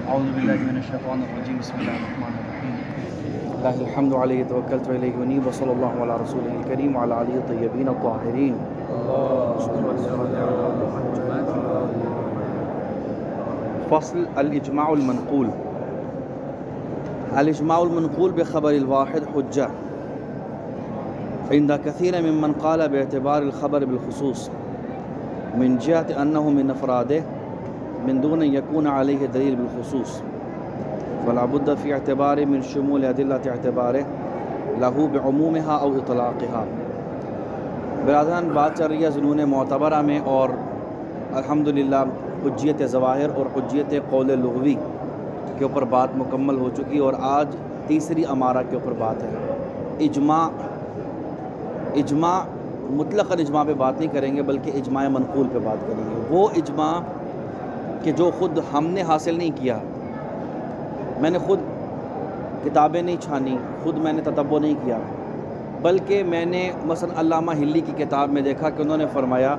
اعوذ باللہ من الشیطان الرجیم بسم اللہ الرحمن الرحیم اللہ الحمد علیہ توکلت و الیہ انیب وصلی اللہ علی رسولہ الکریم وعلی آلہ الطیبین الطاہرین. فصل الاجماع المنقول. الاجماع المنقول بخبر الواحد حجہ عند كثير ممن قال باعتبار الخبر بالخصوص من جهة أنه من أفراده من دون أن يكون عليه دليل بالخصوص فلا بد في اعتباره من شمول أدلة اعتباره له بعمومها أو إطلاقها. برادران بات چل رہی ہے ظنون معتبرہ میں اور الحمدللہ حجیت ظواہر اور حجیت قول لغوی کے اوپر بات مکمل ہو چکی اور آج تیسری امارہ کے اوپر بات ہے. اجماع مطلقاً اجماع پہ بات نہیں کریں گے بلکہ اجماع منقول پہ بات کریں گے. وہ اجماع کہ جو خود ہم نے حاصل نہیں کیا، میں نے خود کتابیں نہیں چھانی، خود میں نے تتبع نہیں کیا، بلکہ میں نے مثلا علامہ ہلی کی کتاب میں دیکھا کہ انہوں نے فرمایا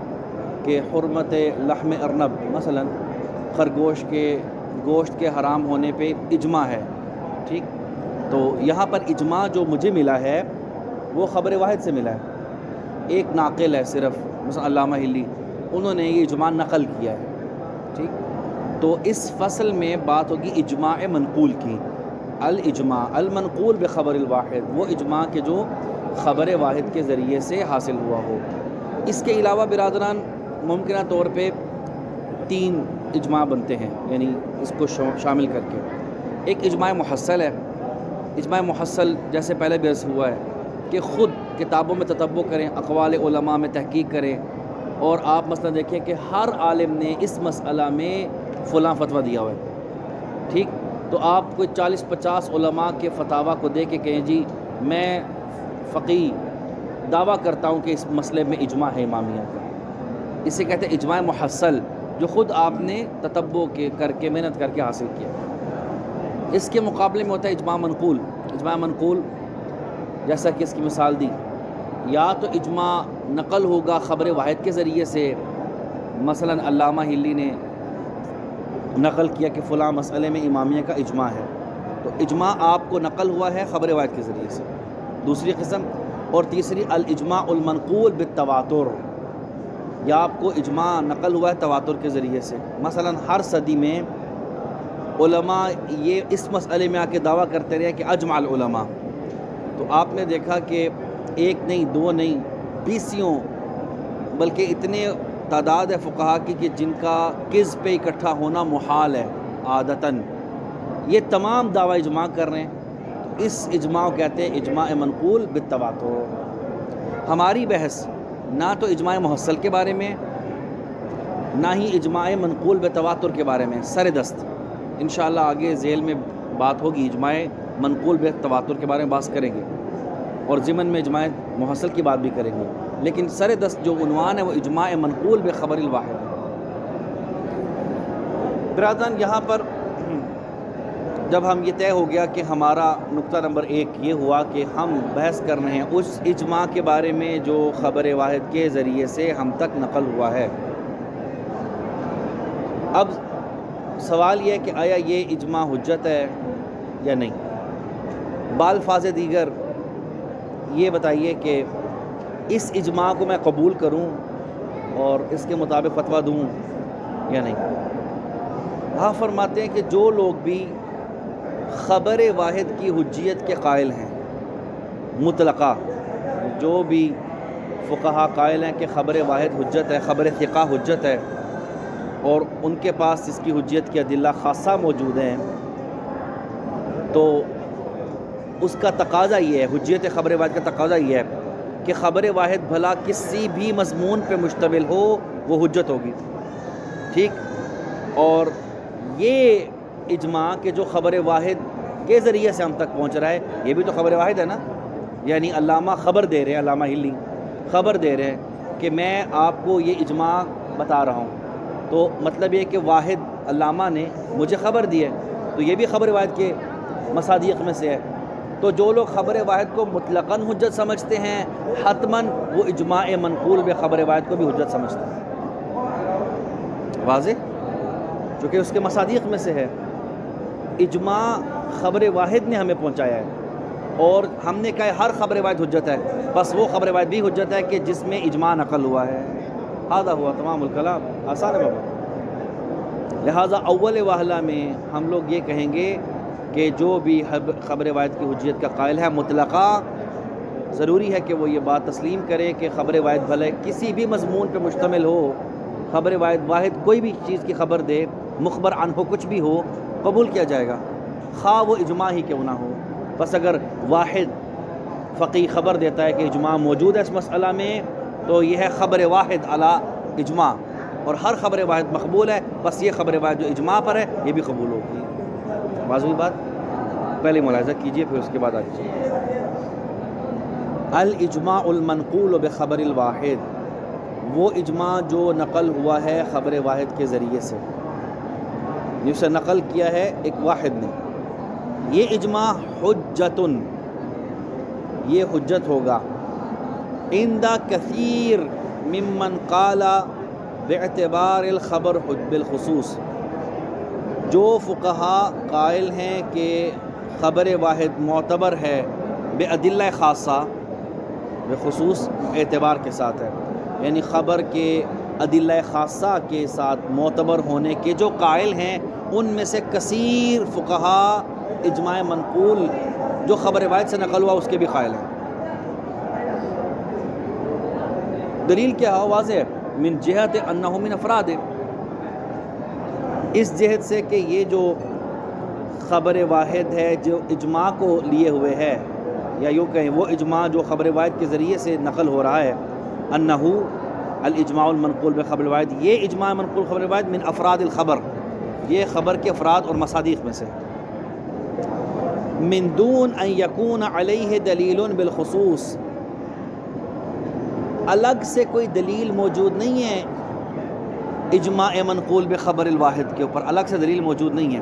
کہ حرمت لحم ارنب مثلا خرگوش کے گوشت کے حرام ہونے پہ اجماع ہے. ٹھیک، تو یہاں پر اجماع جو مجھے ملا ہے وہ خبر واحد سے ملا ہے. ایک ناقل ہے صرف مثلا علامہ ہلی، انہوں نے یہ اجماع نقل کیا ہے. ٹھیک، تو اس فصل میں بات ہوگی اجماع منقول کی. الاجماع المنقول بخبر الواحد، وہ اجماع کے جو خبر واحد کے ذریعے سے حاصل ہوا ہو. اس کے علاوہ برادران ممکنہ طور پہ 3 اجماع بنتے ہیں، یعنی اس کو شامل کر کے. ایک اجماع محصل ہے. اجماع محصل جیسے پہلے بھی عرض ہوا ہے کہ خود کتابوں میں تتبع کریں، اقوال علماء میں تحقیق کریں اور آپ مثلا دیکھیں کہ ہر عالم نے اس مسئلہ میں فلاں فتویٰ دیا ہوا ہے. ٹھیک، تو آپ کوئی 40-50 علماء کے فتاویٰ کو دے کے کہیں جی میں فقیہ دعویٰ کرتا ہوں کہ اس مسئلے میں اجماع ہے امامیہ کا. اسے کہتے ہیں اجماع محصل، جو خود آپ نے تتبع کر کے محنت کر کے حاصل کیا. اس کے مقابلے میں ہوتا ہے اجماع منقول. اجماع منقول جیسا کہ اس کی مثال دی، یا تو اجماع نقل ہوگا خبر واحد کے ذریعے سے، مثلا علامہ ہلی نے نقل کیا کہ فلاں مسئلے میں امامیہ کا اجماع ہے، تو اجماع آپ کو نقل ہوا ہے خبر واحد کے ذریعے سے. دوسری قسم. اور تیسری الاجماع المنقول بالتواتر، یا آپ کو اجماع نقل ہوا ہے تواتر کے ذریعے سے. مثلا ہر صدی میں علماء یہ اس مسئلے میں آ کے دعویٰ کرتے رہے کہ اجمع العلماء، تو آپ نے دیکھا کہ 1 نہیں 2 نہیں 20 بلکہ اتنے تعداد ہے فقہا کی کہ جن کا قز پہ اکٹھا ہونا محال ہے عادتاً، یہ تمام دعویٰ اجماع کر رہے ہیں. تو اس اجماع کو کہتے ہیں اجماع منقول بالتواتر. ہماری بحث نہ تو اجماع محصل کے بارے میں، نہ ہی اجماع منقول بالتواتر کے بارے میں. سر دست انشاءاللہ آگے ذیل میں بات ہوگی اجماع منقول بالتواتر کے بارے میں بات کریں گے اور ضمن میں اجماع محصل کی بات بھی کریں گے، لیکن سر دست جو عنوان ہے وہ اجماع منقول بخبر الواحد ہے. برادران یہاں پر جب ہم یہ طے ہو گیا کہ ہمارا نقطہ نمبر 1 یہ ہوا کہ ہم بحث کر رہے ہیں اس اجماع کے بارے میں جو خبر واحد کے ذریعے سے ہم تک نقل ہوا ہے. اب سوال یہ ہے کہ آیا یہ اجماع حجت ہے یا نہیں. بالفاظ دیگر یہ بتائیے کہ اس اجماع کو میں قبول کروں اور اس کے مطابق فتویٰ دوں یا نہیں. ہاں فرماتے ہیں کہ جو لوگ بھی خبر واحد کی حجیت کے قائل ہیں، مطلقہ جو بھی فقہا قائل ہیں کہ خبر واحد حجت ہے، خبر ثقہ حجت ہے، اور ان کے پاس اس کی حجیت کی ادلہ خاصہ موجود ہیں، تو اس کا تقاضا یہ ہے، حجیت خبر واحد کا تقاضا یہ ہے کہ خبر واحد بھلا کسی بھی مضمون پہ مشتمل ہو وہ حجت ہوگی. ٹھیک، اور یہ اجماع کہ جو خبر واحد کے ذریعے سے ہم تک پہنچ رہا ہے یہ بھی تو خبر واحد ہے نا. یعنی علامہ خبر دے رہے ہیں، علامہ ہلی خبر دے رہے ہیں کہ میں آپ کو یہ اجماع بتا رہا ہوں، تو مطلب یہ کہ واحد علامہ نے مجھے خبر دی ہے، تو یہ بھی خبر واحد کے مصادیق میں سے ہے. تو جو لوگ خبر واحد کو مطلقاً حجت سمجھتے ہیں حتماً وہ اجماع منقول بخبر واحد کو بھی حجت سمجھتے ہیں. واضح؟ چونکہ اس کے مصادیق میں سے ہے. اجماع خبر واحد نے ہمیں پہنچایا ہے اور ہم نے کہا ہر خبر واحد حجت ہے، بس وہ خبر واحد بھی حجت ہے کہ جس میں اجماع نقل ہوا ہے۔ ہذا ہوا تمام الکلام، آسان ہے بابا۔ لہٰذا اول وہلہ میں ہم لوگ یہ کہیں گے کہ جو بھی خبر واحد کی حجیت کا قائل ہے مطلقہ ضروری ہے کہ وہ یہ بات تسلیم کرے کہ خبر واحد بھلے کسی بھی مضمون پہ مشتمل ہو، خبر واحد کوئی بھی چیز کی خبر دے، مخبر عنہ کچھ بھی ہو، قبول کیا جائے گا، خواہ وہ اجماع ہی کیوں نہ ہو۔ بس اگر واحد فقیہ خبر دیتا ہے کہ اجماع موجود ہے اس مسئلہ میں، تو یہ ہے خبر واحد علی اجماع، اور ہر خبر واحد مقبول ہے، بس یہ خبر واحد جو اجماع پر ہے یہ بھی قبول ہوگی۔ واضح بات؟ پہلے ملاحظہ کیجئے پھر اس کے بعد آگے چلیے۔ الاجماع المنقول بخبر الواحد، وہ اجماع جو نقل ہوا ہے خبر واحد کے ذریعے سے، جسے نقل کیا ہے ایک واحد نے، یہ اجماع حجتن، یہ حجت ہوگا عند کثیر ممن قال باعتبار الخبر بالخصوص، جو فقہا قائل ہیں کہ خبر واحد معتبر ہے بادلہ خاصہ، بخصوص اعتبار کے ساتھ ہے، یعنی خبر کے ادلہ خاصہ کے ساتھ معتبر ہونے کے جو قائل ہیں ان میں سے کثیر فقہا اجماع منقول جو خبر واحد سے نقل ہوا اس کے بھی قائل ہیں۔ دلیل کیا ہے؟ واضح ہے، من جہت انہ من افراد، اس جہت سے کہ یہ جو خبر واحد ہے جو اجماع کو لیے ہوئے ہے، یا یوں کہیں وہ اجماع جو خبر واحد کے ذریعے سے نقل ہو رہا ہے، انہ الاجماع المنقول بخبر واحد، یہ اجماع منقول خبر واحد من افراد الخبر، یہ خبر کے افراد اور مصادیق میں سے، من دون ان یکون علیہ دلیل بالخصوص، الگ سے کوئی دلیل موجود نہیں ہے اجماع منقول بخبر الواحد کے اوپر، الگ سے دلیل موجود نہیں ہے۔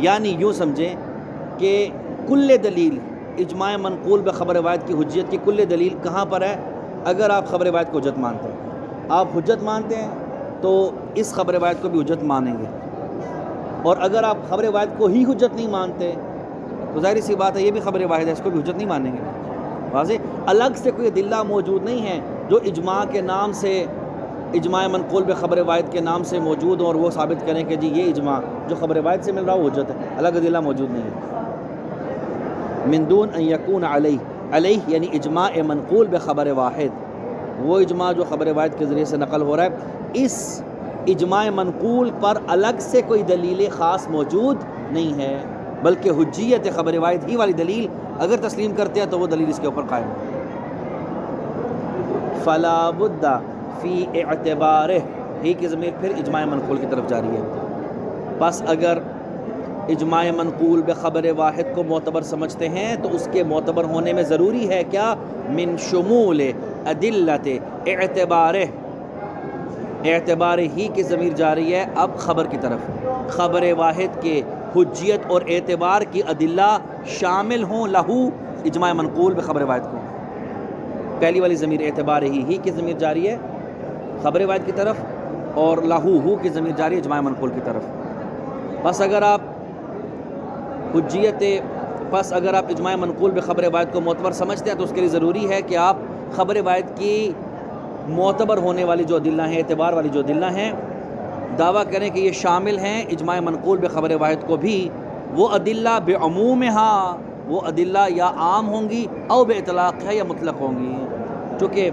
یعنی یوں سمجھیں کہ کل دلیل اجماع منقول بخبر واحد کی حجیت کی کل دلیل کہاں پر ہے؟ اگر آپ خبر واحد کو حجت مانتے ہیں، آپ حجت مانتے ہیں تو اس خبر واحد کو بھی حجت مانیں گے، اور اگر آپ خبر واحد کو ہی حجت نہیں مانتے تو ظاہر سی بات ہے یہ بھی خبر واحد ہے، اس کو بھی حجت نہیں مانیں گے۔ واضح؟ الگ سے کوئی ادلہ موجود نہیں ہے جو اجماع کے نام سے، اجماع منقول بخبر واحد کے نام سے موجود ہوں اور وہ ثابت کریں کہ جی یہ اجماع جو خبر واحد سے مل رہا وہ حجت ہے، الگ ادلہ موجود نہیں ہے۔ من دون ان یکون علیہ یعنی اجماع منقول بخبر واحد، وہ اجماع جو خبر واحد کے ذریعے سے نقل ہو رہا ہے، اس اجماع منقول پر الگ سے کوئی دلیل خاص موجود نہیں ہے، بلکہ حجیت خبر واحد ہی والی دلیل اگر تسلیم کرتے ہیں تو وہ دلیل اس کے اوپر قائم ہے۔ فلا بد فی اعتبارہ، ہی کی ضمیر پھر اجماع منقول کی طرف جاری ہے، پس اگر اجماع منقول بخبر واحد کو معتبر سمجھتے ہیں تو اس کے معتبر ہونے میں ضروری ہے کیا؟ من شمول ادلت اعتبارہ، اعتبار ہی کی ضمیر جاری ہے اب خبر کی طرف، خبر واحد کے حجیت اور اعتبار کی ادلہ شامل ہوں لہو اجماع منقول بخبر واحد کو۔ پہلی والی ضمیر اعتبار ہی کی ضمیر جاری ہے خبر واحد کی طرف، اور لہو کی ضمیر جاری ہے اجماع منقول کی طرف۔ بس اگر آپ اگر آپ اجماع منقول بخبر واحد کو معتبر سمجھتے ہیں تو اس کے لیے ضروری ہے کہ آپ خبر واحد کی معتبر ہونے والی جو ادلہ ہیں، اعتبار والی جو ادلہ ہیں، دعویٰ کریں کہ یہ شامل ہیں اجماع منقول بخبر واحد کو بھی، وہ ادلہ بعمومہا، وہ ادلہ یا عام ہوں گی او بے اطلاق ہے یا مطلق ہوں گی، چونکہ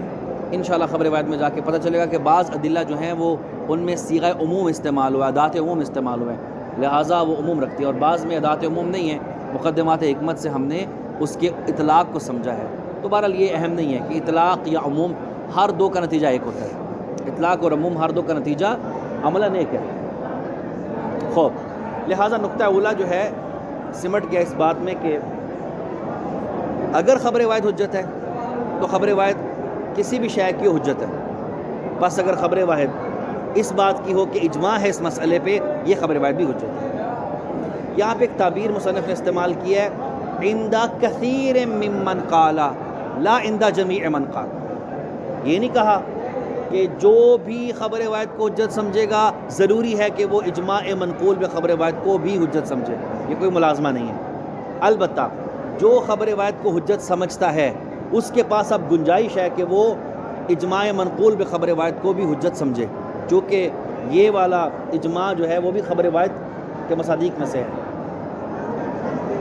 انشاءاللہ خبر واحد میں جا کے پتہ چلے گا کہ بعض ادلہ جو ہیں وہ ان میں صیغہ عموم استعمال ہوا ہے، ادات عموم استعمال ہوئے ہیں، لہٰذا وہ عموم رکھتی ہے، اور بعض میں ادات عموم نہیں ہے، مقدمات حکمت سے ہم نے اس کے اطلاق کو سمجھا ہے۔ تو بہرحال یہ اہم نہیں ہے کہ اطلاق یا عموم ہر دو کا نتیجہ ایک ہوتا ہے، اطلاق اور عموم ہر دو کا نتیجہ عملاً ایک ہے۔ خوب، لہٰذا نقطہ اولا جو ہے سمٹ گیا اس بات میں کہ اگر خبر واحد حجت ہے تو خبر واحد کسی بھی شے کی حجت ہے، بس اگر خبر واحد اس بات کی ہو کہ اجماع ہے اس مسئلے پہ، یہ خبر واحد بھی حجت ہے۔ یہاں پہ ایک تعبیر مصنف نے استعمال کی ہے، عند کثیر ممن قال لا عند جمیع من قال، یہ نہیں کہا کہ جو بھی خبر واحد کو حجت سمجھے گا ضروری ہے کہ وہ اجماع منقول میں خبر واحد کو بھی حجت سمجھے، یہ کوئی ملازمہ نہیں ہے۔ البتہ جو خبر واحد کو حجت سمجھتا ہے اس کے پاس اب گنجائش ہے کہ وہ اجماع منقول میں خبر واحد کو بھی حجت سمجھے، چونکہ یہ والا اجماع جو ہے وہ بھی خبر واحد کے مصادیق میں سے ہے۔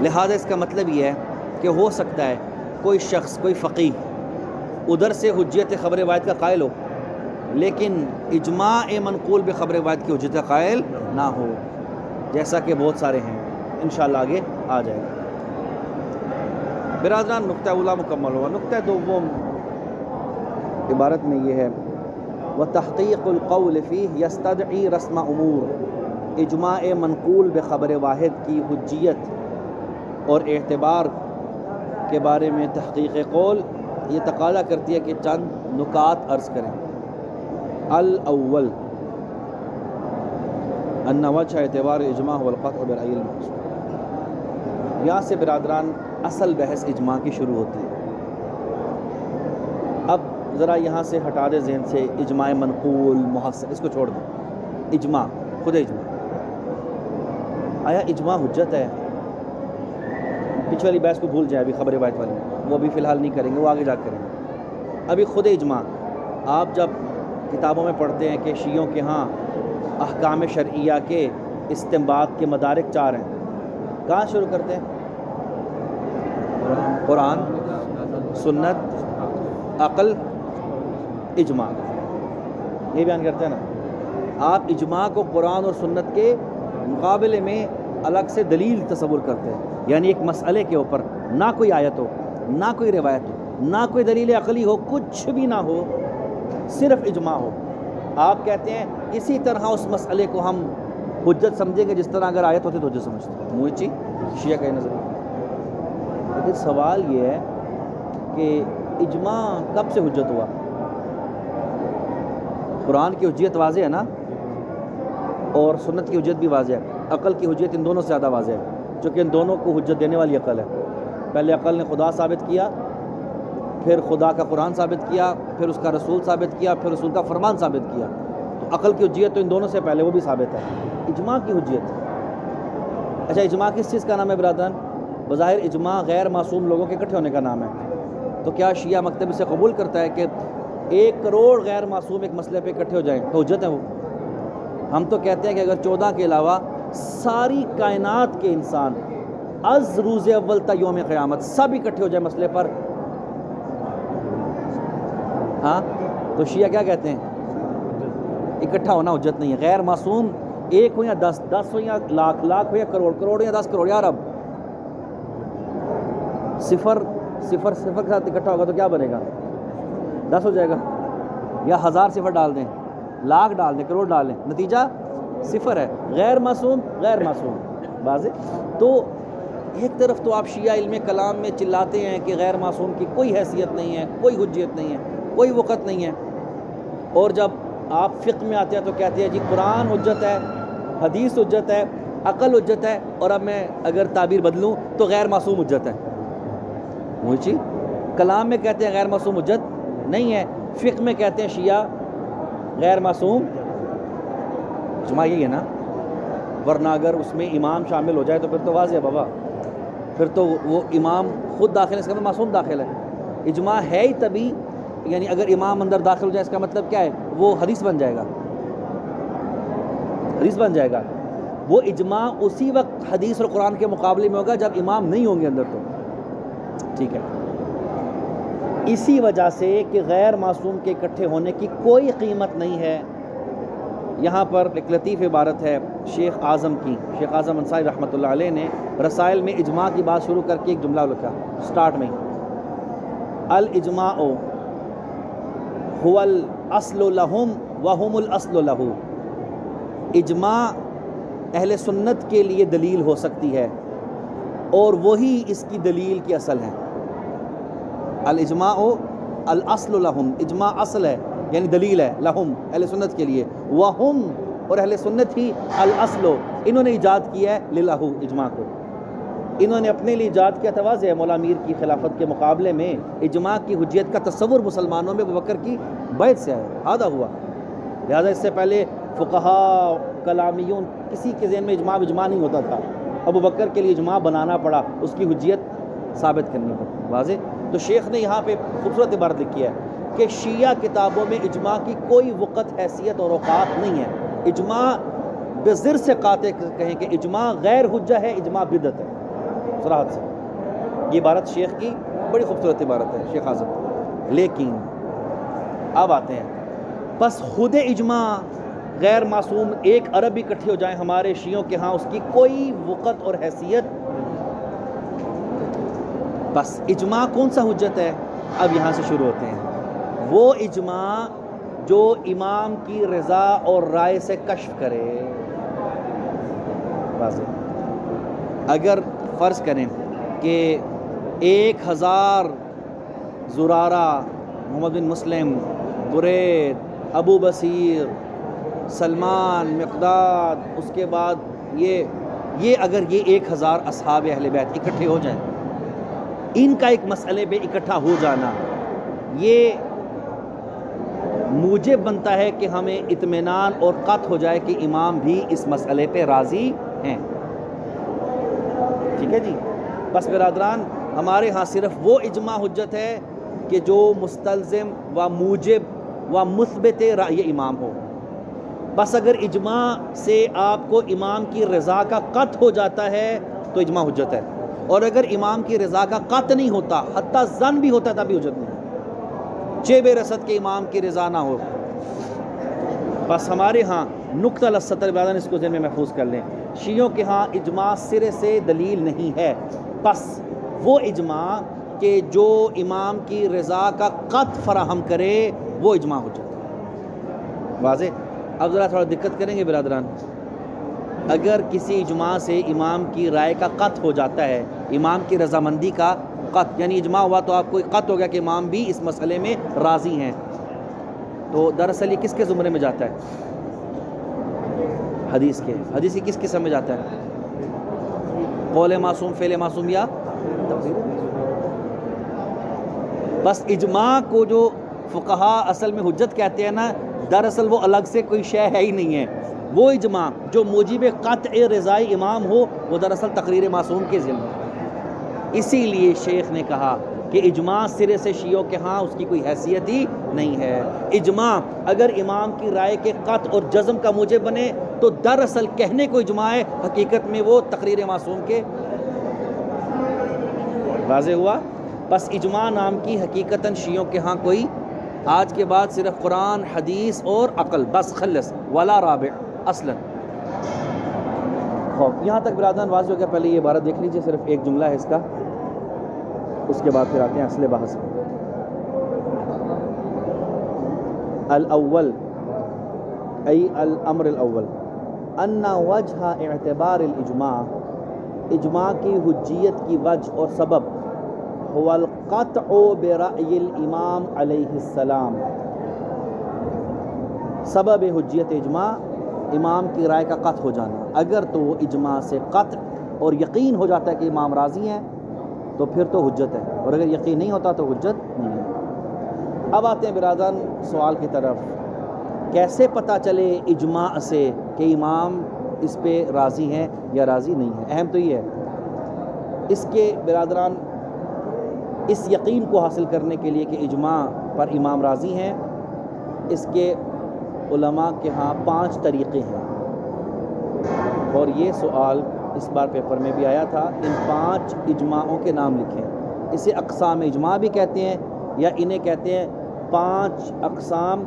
لہٰذا اس کا مطلب یہ ہے کہ ہو سکتا ہے کوئی شخص، کوئی فقیہ ادھر سے حجت خبر واحد کا قائل ہو لیکن اجماع منقول بخبر واحد کی حجت کا قائل نہ ہو، جیسا کہ بہت سارے ہیں، انشاءاللہ آگے آ جائے گا۔ برادران، نقطہ اولا مکمل ہوا۔ نقطہ دوم عبارت میں یہ ہے وَتَحْقِيقُ الْقَوْلِ فِيهِ يَسْتَدْعِي رَسْمَ أُمُورٍ، اجماع منقول بخبر واحد کی حجیت اور اعتبار کے بارے میں تحقیق قول یہ تقاضا کرتی ہے کہ چند نکات عرض کریں۔ الاول ان وجہ اعتبار اجماع والقطع برأی المقصود، یہاں سے برادران اصل بحث اجماع کی شروع ہوتی ہے۔ اب ذرا یہاں سے ہٹا دے ذہن سے اجماع منقول محسن، اس کو چھوڑ دیں۔ اجماع، خود اجماع، آیا اجماع حجت ہے؟ پچھلی والی بحث کو بھول جائیں، ابھی خبر واحد والی وہ ابھی فی الحال نہیں کریں گے، وہ آگے جا کریں گے۔ ابھی خود اجماع، آپ جب کتابوں میں پڑھتے ہیں کہ شیعوں کے ہاں احکام شرعیہ کے استنباط کے مدارک 4 ہیں، کہاں شروع کرتے ہیں؟ قرآن، سنت، عقل، اجماع، یہ بیان کرتے ہیں نا۔ آپ اجماع کو قرآن اور سنت کے مقابلے میں الگ سے دلیل تصور کرتے ہیں، یعنی ایک مسئلے کے اوپر نہ کوئی آیت ہو، نہ کوئی روایت ہو، نہ کوئی دلیل عقلی ہو، کچھ بھی نہ ہو، صرف اجماع ہو، آپ کہتے ہیں اسی طرح اس مسئلے کو ہم حجت سمجھیں گے جس طرح اگر آیت ہوتی تو حجت سمجھتے ہیں۔ موچی شیعہ کا نظر، لیکن سوال یہ ہے کہ اجماع کب سے حجت ہوا؟ قرآن کی حجیت واضح ہے نا، اور سنت کی حجت بھی واضح ہے، عقل کی حجیت ان دونوں سے زیادہ واضح ہے، چونکہ ان دونوں کو حجت دینے والی عقل ہے۔ پہلے عقل نے خدا ثابت کیا، پھر خدا کا قرآن ثابت کیا، پھر اس کا رسول ثابت کیا، پھر رسول کا فرمان ثابت کیا، تو عقل کی حجیت تو ان دونوں سے پہلے وہ بھی ثابت ہے۔ اجماع کی حجیت، اچھا اجماع کس چیز کا نام ہے برادران؟ بظاہر اجماع غیر معصوم لوگوں کے اکٹھے ہونے کا نام ہے، تو کیا شیعہ مکتب سے قبول کرتا ہے کہ 1 کروڑ غیر معصوم ایک مسئلے پہ اکٹھے ہو جائیں تو حجت ہے وہ؟ ہم تو کہتے ہیں کہ اگر 14 کے علاوہ ساری کائنات کے انسان از روز اول تا یوم قیامت سب اکٹھے ہو جائیں مسئلے پر، ہاں تو شیعہ کیا کہتے ہیں؟ اکٹھا ہونا حجت نہیں ہے۔ غیر معصوم 1 ہو یا 10، 10 ہو یا لاکھ، لاکھ ہو یا کروڑ، کروڑ ہو یا 10 کروڑ، یار اب صفر صفر صفر کے ساتھ اکٹھا ہوگا تو کیا بنے گا؟ 10 ہو جائے گا، یا 1000 صفر ڈال دیں، لاکھ ڈال دیں، کروڑ ڈال دیں، نتیجہ صفر ہے۔ غیر معصوم غیر معصوم واضح۔ تو ایک طرف تو آپ شیعہ علم کلام میں چلاتے ہیں کہ غیر معصوم کی کوئی حیثیت نہیں ہے، کوئی حجیت نہیں ہے، کوئی وقت نہیں ہے، اور جب آپ فقہ میں آتے ہیں تو کہتے ہیں جی قرآن حجت ہے، حدیث حجت ہے، عقل حجت ہے، اور اب میں اگر تعبیر بدلوں تو غیر معصوم حجت ہے۔ وہی چیز کلام میں کہتے ہیں غیر معصوم حجت نہیں ہے، فقہ میں کہتے ہیں شیعہ غیر معصوم اجماع یہی ہے نا، ورنہ اگر اس میں امام شامل ہو جائے تو پھر تو واضح ہے بابا، پھر تو وہ امام خود داخل ہے، اس کا مطلب معصوم داخل ہے۔ اجماع ہے ہی تبھی، یعنی اگر امام اندر داخل ہو جائے اس کا مطلب کیا ہے؟ وہ حدیث بن جائے گا، حدیث بن جائے گا۔ وہ اجماع اسی وقت حدیث اور قرآن کے مقابلے میں ہوگا جب امام نہیں ہوں گے اندر، تو ٹھیک ہے۔ اسی وجہ سے کہ غیر معصوم کے اکٹھے ہونے کی کوئی قیمت نہیں ہے، یہاں پر ایک لطیف عبارت ہے شیخ اعظم کی، شیخ اعظم انصاری رحمۃ اللہ علیہ نے رسائل میں اجماع کی بات شروع کر کے ایک جملہ لکھا سٹارٹ میں، الاجماع هو الاصل لهم وهم الاصل له، اجماع اہل سنت کے لیے دلیل ہو سکتی ہے اور وہی اس کی دلیل کی اصل ہے۔ الاجماع الاصل لهم، اجماع اصل ہے یعنی دلیل ہے، لہم اہل سنت کے لیے، وہم اور اہل سنت ہی الاصل، انہوں نے ایجاد کیا ہے للہ اجماع کو، انہوں نے اپنے لیے ایجاد کیا تھا واضح ہے، مولا میر کی خلافت کے مقابلے میں اجماع کی حجیت کا تصور مسلمانوں میں ابوبکر کی بیعت سے ہے، آدھا ہوا. لہذا اس سے پہلے فقہاء کلامیون کسی کے ذہن میں اجماع نہیں ہوتا تھا. ابوبکر کے لیے اجماع بنانا پڑا، اس کی حجیت ثابت کرنی پڑی. واضح. تو شیخ نے یہاں پہ خوبصورت عبارت لکھی ہے کہ شیعہ کتابوں میں اجماع کی کوئی وقت، حیثیت اور اوقات نہیں ہے. اجماع بزر سے قاطع کہیں کہ اجماع غیر حجہ ہے، اجماع بدعت ہے صراحت سے. یہ عبارت شیخ کی بڑی خوبصورت عبارت ہے، شیخ اعظم. لیکن اب آتے ہیں، بس خود اجماع غیر معصوم ایک عرب اکٹھے ہو جائیں ہمارے شیعوں کے ہاں، اس کی کوئی وقت اور حیثیت. بس اجماع کون سا حجت ہے؟ اب یہاں سے شروع ہوتے ہیں. وہ اجماع جو امام کی رضا اور رائے سے کشف کرے. واضح. اگر فرض کریں کہ 1000 زرارہ، محمد بن مسلم، برید، ابو بصیر، سلمان، مقداد، اس کے بعد یہ اگر یہ 1000 اصحاب اہل بیت اکٹھے ہو جائیں، ان کا ایک مسئلے پہ اکٹھا ہو جانا یہ موجب بنتا ہے کہ ہمیں اطمینان اور قطع ہو جائے کہ امام بھی اس مسئلے پہ راضی ہیں. ٹھیک ہے جی. بس برادران، ہمارے ہاں صرف وہ اجماع حجت ہے کہ جو مستلزم و موجب و مثبت رأی امام ہو. بس اگر اجماع سے آپ کو امام کی رضا کا قطع ہو جاتا ہے تو اجماع حجت ہے، اور اگر امام کی رضا کا قطع نہیں ہوتا، حتیٰ ظن بھی ہوتا تب بھی حجت نہیں. چیب رسد کے امام کی رضا نہ ہو. بس ہمارے ہاں نقطہ لسطر بعدن اس کو ذہن میں محفوظ کر لیں، شیعوں کے ہاں اجماع سرے سے دلیل نہیں ہے. بس وہ اجماع کہ جو امام کی رضا کا قطع فراہم کرے وہ اجماع حجت ہے. واضح. اب ذرا تھوڑا دقت کریں گے برادران. اگر کسی اجماع سے امام کی رائے کا قطع ہو جاتا ہے، امام کی رضامندی کا قطع، یعنی اجماع ہوا تو آپ کو قطع ہو گیا کہ امام بھی اس مسئلے میں راضی ہیں، تو دراصل یہ کس کے زمرے میں جاتا ہے؟ حدیث کے. حدیث کی کس قسم میں جاتا ہے؟ قول معصوم، فعل معصوم یا تقریر. بس اجماع کو جو فقہاء اصل میں حجت کہتے ہیں نا، دراصل وہ الگ سے کوئی شے ہے ہی نہیں ہے. وہ اجماع جو موجب قطع رضائی امام ہو وہ دراصل تقریر معصوم کے ذمہ ہے. اسی لیے شیخ نے کہا کہ اجماع سرے سے شیعوں کے ہاں اس کی کوئی حیثیت ہی نہیں ہے. اجماع اگر امام کی رائے کے قطع اور جزم کا موجب بنے تو دراصل کہنے کو اجماع ہے، حقیقت میں وہ تقریر معصوم کے. واضح ہوا. بس اجماع نام کی حقیقتاً شیعوں کے ہاں کوئی آج کے بعد صرف قرآن، حدیث اور عقل، بس خلص ولا رابع اصلا. یہاں تک برادران واضح ہو گیا. پہلے یہ عبارت دیکھ لیجئے، صرف ایک جملہ ہے اس کا، اس کے بعد پھر آتے ہیں اصل بحث میں. الاول ای الامر الاول ان وجہ اعتبار الاجماع، اجماع کی حجیت کی وجہ اور سبب هو القطع برأی الامام علیہ السلام. سبب حجیت اجماع امام کی رائے کا قطع ہو جانا. اگر تو اجماع سے قطع اور یقین ہو جاتا ہے کہ امام راضی ہیں تو پھر تو حجت ہے، اور اگر یقین نہیں ہوتا تو حجت نہیں ہے. اب آتے ہیں برادران سوال کی طرف. کیسے پتہ چلے اجماع سے کہ امام اس پہ راضی ہیں یا راضی نہیں ہیں؟ اہم تو یہ ہے اس کے برادران، اس یقین کو حاصل کرنے کے لیے کہ اجماع پر امام راضی ہیں، اس کے علماء کے ہاں 5 طریقے ہیں. اور یہ سوال اس بار پیپر میں بھی آیا تھا. ان 5 اجماعوں کے نام لکھیں. اسے اقسام اجماع بھی کہتے ہیں، یا انہیں کہتے ہیں 5 اقسام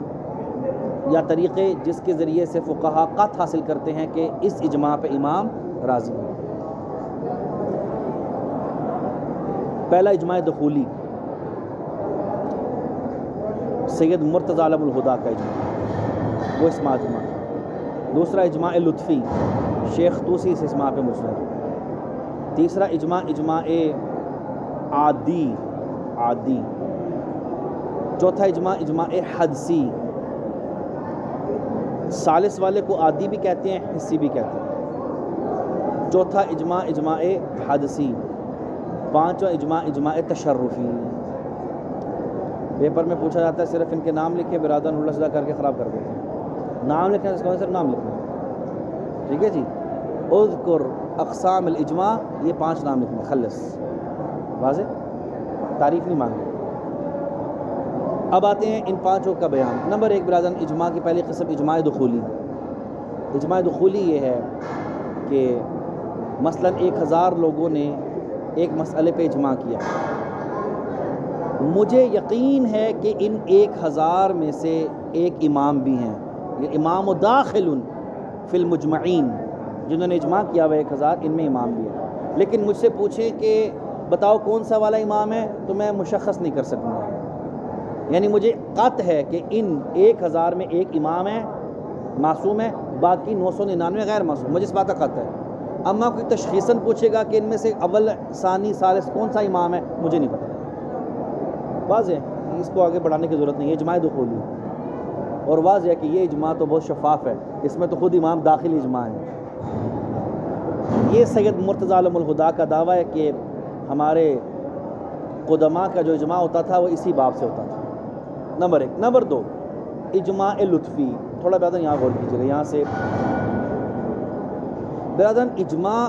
یا طریقے جس کے ذریعے سے فقہاء قطع حاصل کرتے ہیں کہ اس اجماع پہ امام راضی ہیں. پہلا اجماع دخولی، سید مرتضی علم الہدا کا اجماع، وہ اسماع اجماع. دوسرا اجماع لطفی، شیخ طوسی اس اجماع پہ مصر. تیسرا اجماع عادی. چوتھا اجماع حدسی. ثالث والے کو عادی بھی کہتے ہیں، حسی بھی کہتے ہیں. چوتھا اجماع اجماع حدثی، پانچواں اجماع اجماع تشرفی۔ پیپر میں پوچھا جاتا ہے صرف ان کے نام لکھے، برادران اللہ صدا کر کے خراب کر دیتے ہیں۔ نام لکھیں اس کو صرف نام لکھنا، ٹھیک ہے جی۔ اذکر اقسام الاجماع، یہ 5 نام لکھنے، خلص، واضح، تعریف نہیں مانگی۔ اب آتے ہیں ان 5 کا بیان۔ نمبر 1 برادران، اجماع کی پہلی قسم اجماع دخولی۔ اجماع دخولی یہ ہے کہ مثلا 1000 لوگوں نے ایک مسئلے پہ اجماع کیا، مجھے یقین ہے کہ ان 1000 میں سے ایک امام بھی ہیں، یہ امام داخل فی المجمعین، جنہوں نے اجماع کیا ہوا 1000، ان میں امام بھی ہے۔ لیکن مجھ سے پوچھیں کہ بتاؤ کون سا والا امام ہے، تو میں مشخص نہیں کر سکوں گا، یعنی مجھے قطع ہے کہ ان 1000 میں ایک امام ہے معصوم ہے، باقی 999 غیر معصوم، مجھے اس بات کا قطع ہے۔ اما کوئی تشخیصاً پوچھے گا کہ ان میں سے اول ثانی ثالث کون سا امام ہے، مجھے نہیں پتہ، واضح ہے، اس کو آگے بڑھانے کی ضرورت نہیں ہے، اجماع دخولی۔ اور واضح ہے کہ یہ اجماع تو بہت شفاف ہے، اس میں تو خود امام داخل اجماع ہے۔ یہ سید مرتضی علم الہدا کا دعویٰ ہے کہ ہمارے قدماء کا جو اجماع ہوتا تھا وہ اسی باب سے ہوتا تھا۔ نمبر 1۔ نمبر 2 اجماع لطفی، تھوڑا برادران یہاں غور کیجیے گا، یہاں سے برادران اجماع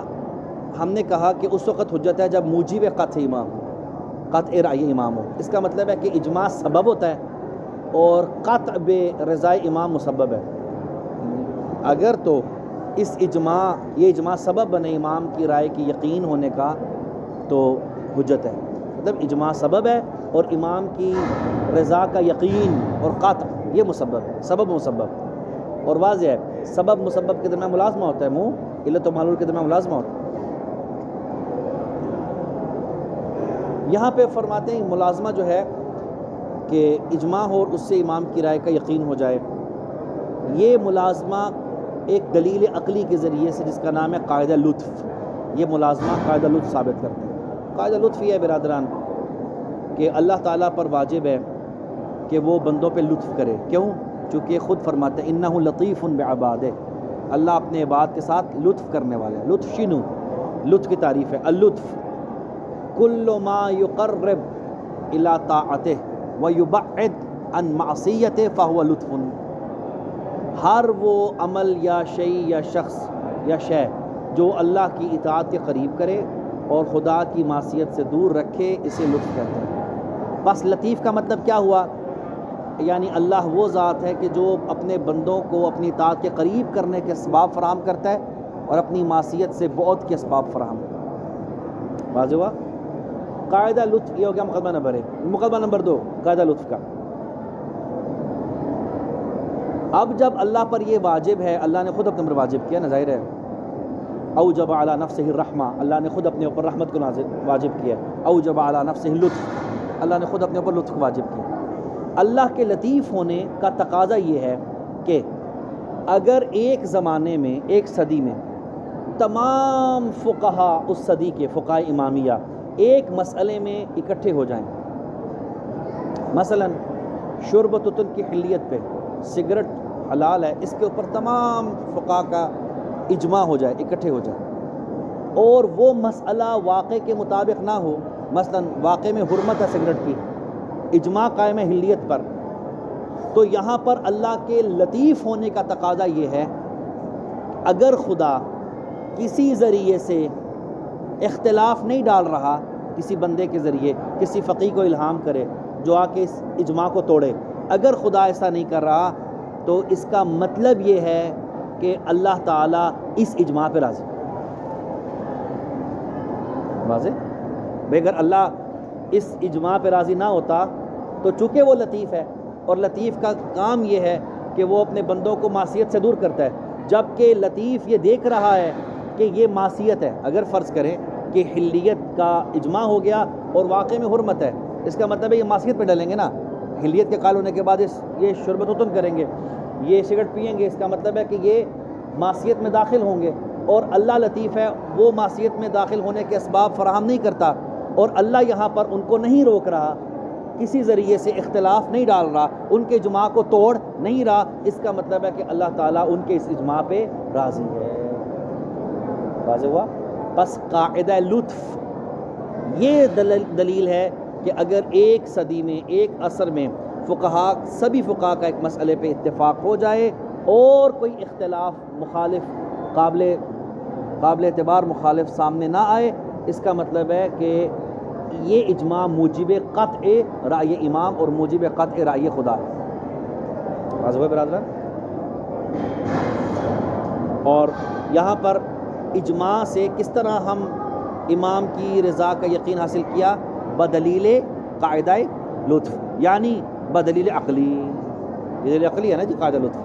ہم نے کہا کہ اس وقت حجت ہے جب موجب قطع امام ہو، قطع رائے امام ہو، اس کا مطلب ہے کہ اجماع سبب ہوتا ہے اور قطع بے رضائے امام مسبب ہے۔ اگر تو اس اجماع، یہ اجماع سبب بنے امام کی رائے کی یقین ہونے کا، تو حجت ہے، مطلب اجماع سبب ہے اور امام کی رضا کا یقین اور قطع یہ مسبب ہے، سبب مسبب۔ اور واضح ہے سبب مسبب کے درمیان ملازمہ ہوتا ہے، منہ علت و معلول کے درمیان ملازمہ ہوتا ہے۔ یہاں پہ فرماتے ہیں ملازمہ جو ہے کہ اجماع ہو اور اس سے امام کی رائے کا یقین ہو جائے، یہ ملازمہ ایک دلیل عقلی کے ذریعے سے جس کا نام ہے قاعدہ لطف، یہ ملازمہ قاعدہ لطف ثابت کرتے ہیں۔ قاعدہ لطف یہ ہے برادران کہ اللہ تعالیٰ پر واجب ہے کہ وہ بندوں پہ لطف کرے، کیوں؟ چونکہ خود فرماتے ہیں انہ لطیف بعبادہ، اللہ اپنے عباد کے ساتھ لطف کرنے والا ہے۔ لطف شنو؟ لطف کی تعریف ہے اللطف کل ما یقرب الی طاعتہ ویبعد عن معصیتہ فہو لطف، ہر وہ عمل یا شیء یا شخص یا شے جو اللہ کی اطاعت کے قریب کرے اور خدا کی معصیت سے دور رکھے، اسے لطف کہتے ہیں۔ بس لطیف کا مطلب کیا ہوا؟ یعنی اللہ وہ ذات ہے کہ جو اپنے بندوں کو اپنی اطاعت کے قریب کرنے کے اسباب فراہم کرتا ہے اور اپنی معصیت سے بعد کے اسباب فراہم کرتا ہے۔ واضح ہوا؟ قاعدہ لطف یہ ہو گیا مقدمہ نمبر 1۔ مقدمہ نمبر 2 قاعدہ لطف کا، اب جب اللہ پر یہ واجب ہے، اللہ نے خود اپنے اوپر واجب کیا نا، ظاہر ہے اوجب علی نفسہ الرحمہ، اللہ نے خود اپنے اوپر رحمت کو واجب کیا، اوجب علی نفسہ اللطف، اللہ نے خود اپنے اوپر لطف کو واجب کیا۔ اللہ کے لطیف ہونے کا تقاضا یہ ہے کہ اگر ایک زمانے میں، ایک صدی میں تمام فقہا اس صدی کے فقہاء امامیہ ایک مسئلے میں اکٹھے ہو جائیں، مثلا شرب تتن کی حلیت پہ، سگریٹ حلال ہے، اس کے اوپر تمام فقہاء کا اجماع ہو جائے، اکٹھے ہو جائے، اور وہ مسئلہ واقع کے مطابق نہ ہو، مثلا واقع میں حرمت ہے سگریٹ کی، اجماع قائم ہے حلیت پر، تو یہاں پر اللہ کے لطیف ہونے کا تقاضا یہ ہے اگر خدا کسی ذریعے سے اختلاف نہیں ڈال رہا، کسی بندے کے ذریعے کسی فقیہ کو الہام کرے جو آ کے اس اجماع کو توڑے، اگر خدا ایسا نہیں کر رہا تو اس کا مطلب یہ ہے کہ اللہ تعالیٰ اس اجماع پہ راضی۔ واضح؟ بھئی اگر اللہ اس اجماع پہ راضی نہ ہوتا تو چونکہ وہ لطیف ہے اور لطیف کا کام یہ ہے کہ وہ اپنے بندوں کو معصیت سے دور کرتا ہے، جبکہ لطیف یہ دیکھ رہا ہے کہ یہ معصیت ہے، اگر فرض کریں کہ حلیت کا اجماع ہو گیا اور واقع میں حرمت ہے، اس کا مطلب ہے یہ معصیت پہ ڈالیں گے نا، حلیت کے قائل ہونے کے بعد یہ شربت وطن کریں گے، یہ سگریٹ پئیں گے، اس کا مطلب ہے کہ یہ معصیت میں داخل ہوں گے، اور اللہ لطیف ہے، وہ معصیت میں داخل ہونے کے اسباب فراہم نہیں کرتا، اور اللہ یہاں پر ان کو نہیں روک رہا، کسی ذریعے سے اختلاف نہیں ڈال رہا، ان کے اجماع کو توڑ نہیں رہا، اس کا مطلب ہے کہ اللہ تعالیٰ ان کے اس اجماع پہ راضی ہے۔ واضح ہوا؟ بس قاعدہ لطف یہ دلیل ہے کہ اگر ایک صدی میں ایک عصر میں فقہا سبھی فقہا کا ایک مسئلے پہ اتفاق ہو جائے اور کوئی اختلاف مخالف قابل اعتبار مخالف سامنے نہ آئے، اس کا مطلب ہے کہ یہ اجماع موجب قطع رائے امام اور موجب قطع رائے خدا ہے۔ واضح ہوئے برادران؟ اور یہاں پر اجماع سے کس طرح ہم امام کی رضا کا یقین حاصل کیا؟ بدلیل قاعدہ لطف، یعنی بدلیل عقلی۔ یہ دلیل عقلی ہے نا جی قاعدہ لطف۔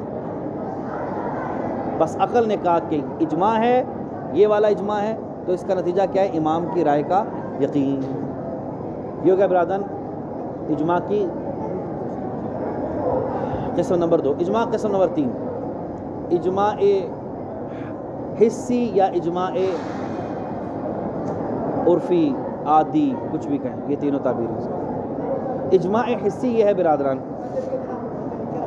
بس عقل نے کہا کہ اجماع ہے، یہ والا اجماع ہے، تو اس کا نتیجہ کیا ہے؟ امام کی رائے کا یقین۔ یہ ہو گیا برادران اجماع کی قسم نمبر 2۔ اجماع قسم نمبر 3، اجماع حسی یا اجماع عرفی، عادی، کچھ بھی کہیں، یہ تینوں تعبیریں۔ اجماع حسی یہ ہے برادران،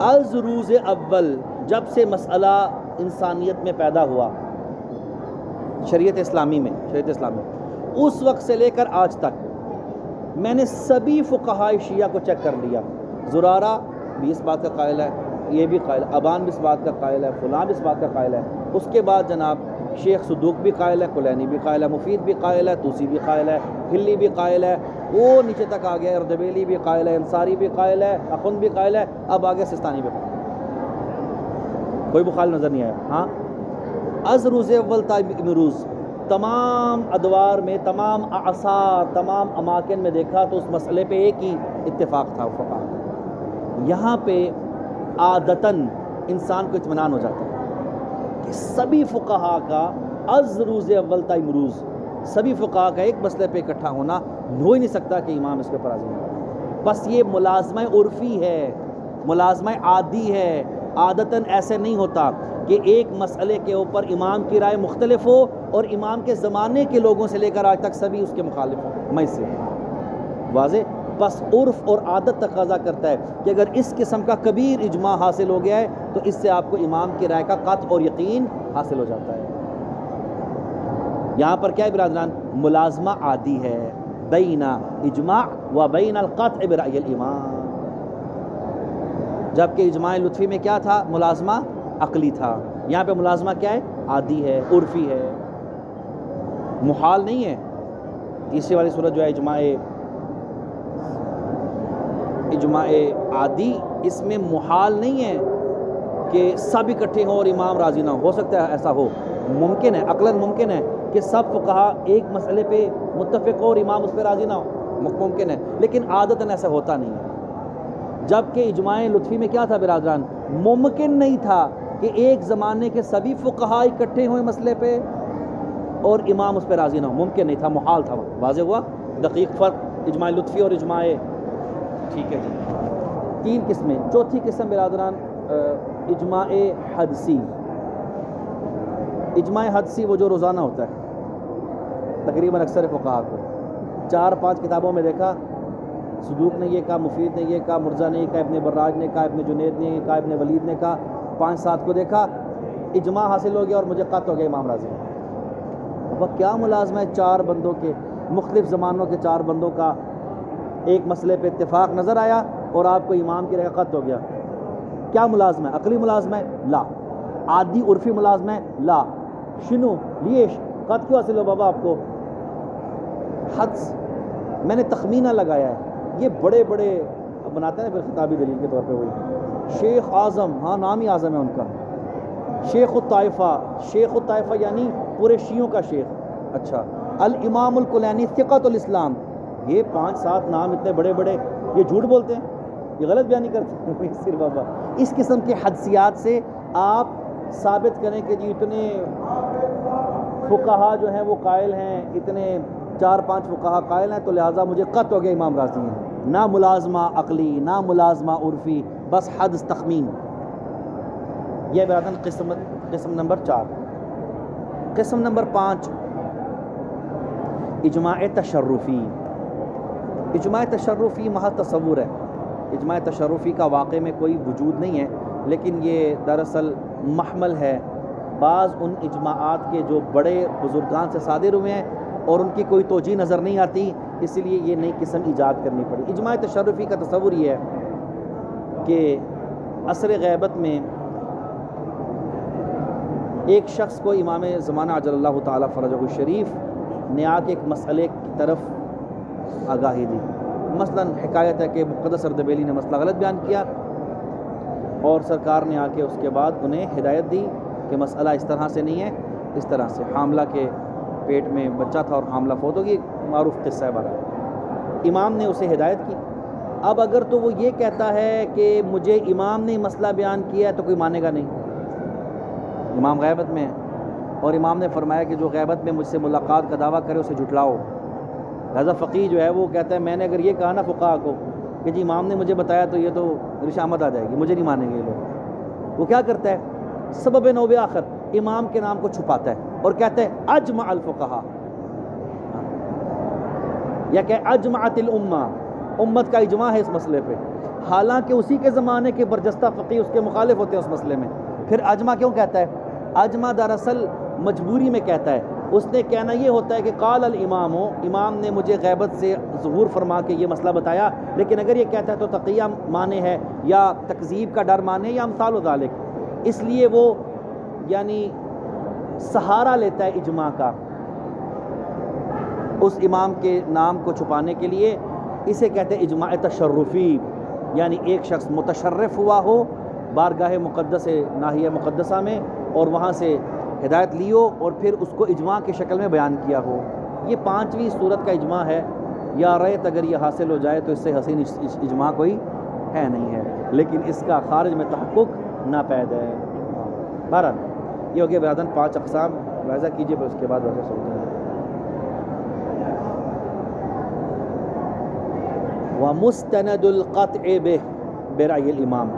از روز اول جب سے مسئلہ انسانیت میں پیدا ہوا، شریعت اسلامی میں اس وقت سے لے کر آج تک میں نے سبھی فقہاء شیعہ کو چیک کر لیا۔ زرارہ بھی اس بات کا قائل ہے، یہ بھی قائل ہے، ابان بھی اس بات کا قائل ہے، فلاں بھی اس بات کا قائل ہے۔ اس کے بعد جناب شیخ صدوق بھی قائل ہے، کلینی بھی قائل ہے، مفید بھی قائل ہے، توسی بھی قائل ہے، ہلی بھی قائل ہے، وہ نیچے تک آ گیا، اردبیلی بھی قائل ہے، انصاری بھی قائل ہے، اخن بھی قائل ہے، اب آگے سستانی بھی قائل ہے۔ کوئی مخالف نظر نہیں آیا۔ ہاں، از روز اول تا امروز تمام ادوار میں، تمام اعصار، تمام اماکن میں دیکھا تو اس مسئلے پہ ایک ہی اتفاق تھا فقہا۔ یہاں پہ عادتاً انسان کو اطمینان ہو جاتا ہے کہ سبھی فقہا کا از روز اول تا امروز سبھی فقہا کا ایک مسئلے پہ اکٹھا ہونا ہو ہی نہیں سکتا کہ امام اس کے اوپر راضی ہو۔ بس یہ ملازمہ عرفی ہے، ملازمہ عادی ہے۔ عادتاً ایسے نہیں ہوتا کہ ایک مسئلے کے اوپر امام کی رائے مختلف ہو اور امام کے زمانے کے لوگوں سے لے کر آج تک سبھی اس کے مخالف ہوں۔ میں سے واضح؟ بس عرف اور عادت تقاضا کرتا ہے کہ اگر اس قسم کا کبیر اجماع حاصل ہو گیا ہے تو اس سے آپ کو امام کی رائے کا قطع اور یقین حاصل ہو جاتا ہے۔ یہاں پر کیا ہے برادران؟ ملازمہ عادی ہے بین اجماع و بین القطع برأی الامام، جبکہ اجماع لطفی میں کیا تھا؟ ملازمہ عقلی تھا۔ یہاں پہ ملازمہ کیا ہے؟ عادی ہے، عرفی ہے، محال نہیں ہے۔ تیسری والی صورت جو ہے اجماع عادی، اس میں محال نہیں ہے کہ سب اکٹھے ہوں اور امام راضی نہ ہو سکتا ہے ایسا ہو، ممکن ہے، عقلاً ممکن ہے کہ سب فقہا ایک مسئلے پہ متفق ہو اور امام اس پہ راضی نہ ہو، ممکن ہے، لیکن عادتاً ایسا ہوتا نہیں ہے۔ جبکہ اجماع لطفی میں کیا تھا برادران؟ ممکن نہیں تھا کہ ایک زمانے کے سبھی فقہا اکٹھے ہوئے مسئلے پہ اور امام اس پہ راضی نہ ہو، ممکن نہیں تھا، محال تھا۔ واضح ہوا دقیق فرق اجماع لطفی اور اجماع، ٹھیک ہے جی۔ 3 قسمیں۔ چوتھی قسم برادران اجماع حدسی۔ اجماع حدسی وہ جو روزانہ ہوتا ہے تقریباً اکثر فقہا کو، 4-5 کتابوں میں دیکھا، صدوق نے یہ کہا، مفید نے یہ کہا، مرزا نے یہ کہا، ابن براج نے کہا، ابن جنید نے یہ کہا، ابن ولید نے کہا، 5-7 کو دیکھا، اجماع حاصل ہو گیا اور مجھے قطع ہو گیا امام راضی۔ اب کیا ملازمہ ہے 4 بندوں کے، مختلف زمانوں کے 4 بندوں کا ایک مسئلے پہ اتفاق نظر آیا اور آپ کو امام کی رائے قطع ہو گیا؟ کیا ملازمہ ہے؟ عقلی ملازمہ ہے؟ لا۔ عادی عرفی ملازمہ ہے؟ لا۔ شنو لیش قطع کیوں حاصل ہو بابا آپ کو؟ حدس، میں نے تخمینہ لگایا ہے۔ یہ بڑے بڑے بناتے ہیں پھر خطابی دلیل کے طور پہ، وہی شیخ اعظم، ہاں نام ہی اعظم ہے ان کا، شیخ الطائفہ یعنی پورے شیعوں کا شیخ، اچھا، الامام الکلینی ثقۃ الاسلام، یہ 5-7 نام اتنے بڑے بڑے، یہ جھوٹ بولتے ہیں، یہ غلط بیانی کرتے ہیں صرف بابا۔ اس قسم کے حدسیات سے آپ ثابت کریں کہ جی اتنے فقہا جو ہیں وہ قائل ہیں، اتنے 4-5 فقہا قائل ہیں، تو لہٰذا مجھے قطع ہو گیا امام راضی ہیں۔ نہ ملازمہ عقلی، نہ ملازمہ عرفی، بس حدس تخمین۔ یہ برادران قسم نمبر 4۔ قسم نمبر 5 اجماع تشرفی۔ اجماع تشرفی محض تصور ہے، اجماع تشرفی کا واقع میں کوئی وجود نہیں ہے، لیکن یہ دراصل محمل ہے بعض ان اجماعات کے جو بڑے بزرگان سے صادر ہوئے ہیں اور ان کی کوئی توجیہ نظر نہیں آتی، اس لیے یہ نئی قسم ایجاد کرنی پڑی۔ اجماع تشرفی کا تصور یہ ہے کہ عصر غیبت میں ایک شخص کو امام زمانہ عجل اللہ تعالیٰ فرجہ الشریف نے آ کے ایک مسئلے کی طرف آگاہی دی۔ مثلا حکایت ہے کہ مقدس اردبیلی نے مسئلہ غلط بیان کیا اور سرکار نے آ کے اس کے بعد انہیں ہدایت دی کہ مسئلہ اس طرح سے نہیں ہے، اس طرح سے۔ حاملہ کے پیٹ میں بچہ تھا اور حاملہ فوت ہو گئی، معروف قصہ ہے بہرحال۔ امام نے اسے ہدایت کی۔ اب اگر تو وہ یہ کہتا ہے کہ مجھے امام نے مسئلہ بیان کیا ہے تو کوئی مانے گا نہیں، امام غیبت میں ہے، اور امام نے فرمایا کہ جو غیبت میں مجھ سے ملاقات کا دعویٰ کرے اسے جھٹلاؤ۔ لہذا فقیہ جو ہے وہ کہتا ہے میں نے اگر یہ کہا نا فقہا کو کہ جی امام نے مجھے بتایا تو یہ تو رشامت آ جائے گی، مجھے نہیں مانیں گے یہ لوگ۔ وہ کیا کرتا ہے؟ سبب نوب آخر امام کے نام کو چھپاتا ہے اور کہتا ہے اجمع الفقہا، یا کہ اجمعت الامہ، امت کا اجماع ہے اس مسئلے پہ، حالانکہ اسی کے زمانے کے برجستہ فقیہ اس کے مخالف ہوتے ہیں اس مسئلے میں۔ پھر اجمع کیوں کہتا ہے؟ اجمع دراصل مجبوری میں کہتا ہے، اس نے کہنا یہ ہوتا ہے کہ قال الامام، امام نے مجھے غیبت سے ظہور فرما کے یہ مسئلہ بتایا، لیکن اگر یہ کہتا ہے تو تقیہ مانے ہے یا تکذیب کا ڈر مانے یا امثال و ذالک، اس لیے وہ یعنی سہارا لیتا ہے اجماع کا اس امام کے نام کو چھپانے کے لیے۔ اسے کہتے ہیں اجماع تشرفی، یعنی ایک شخص متشرف ہوا ہو بارگاہ مقدس ناحیہ مقدسہ میں اور وہاں سے ہدایت لی ہو اور پھر اس کو اجماع کی شکل میں بیان کیا ہو۔ یہ پانچویں صورت کا اجماع ہے، یا ریت اگر یہ حاصل ہو جائے تو اس سے حسین اجماع کوئی ہے نہیں ہے، لیکن اس کا خارج میں تحقق ناپید ہے۔ بہرحال یہ ہو گیا برادران 5 اقسام، ملاحظہ کیجیے پھر اس کے بعد وجہ سنتے ہیں۔ وَمُسْتَنَدُ الْقَطْعِ بِهِ بِرَأْيِ الْإِمَامِ،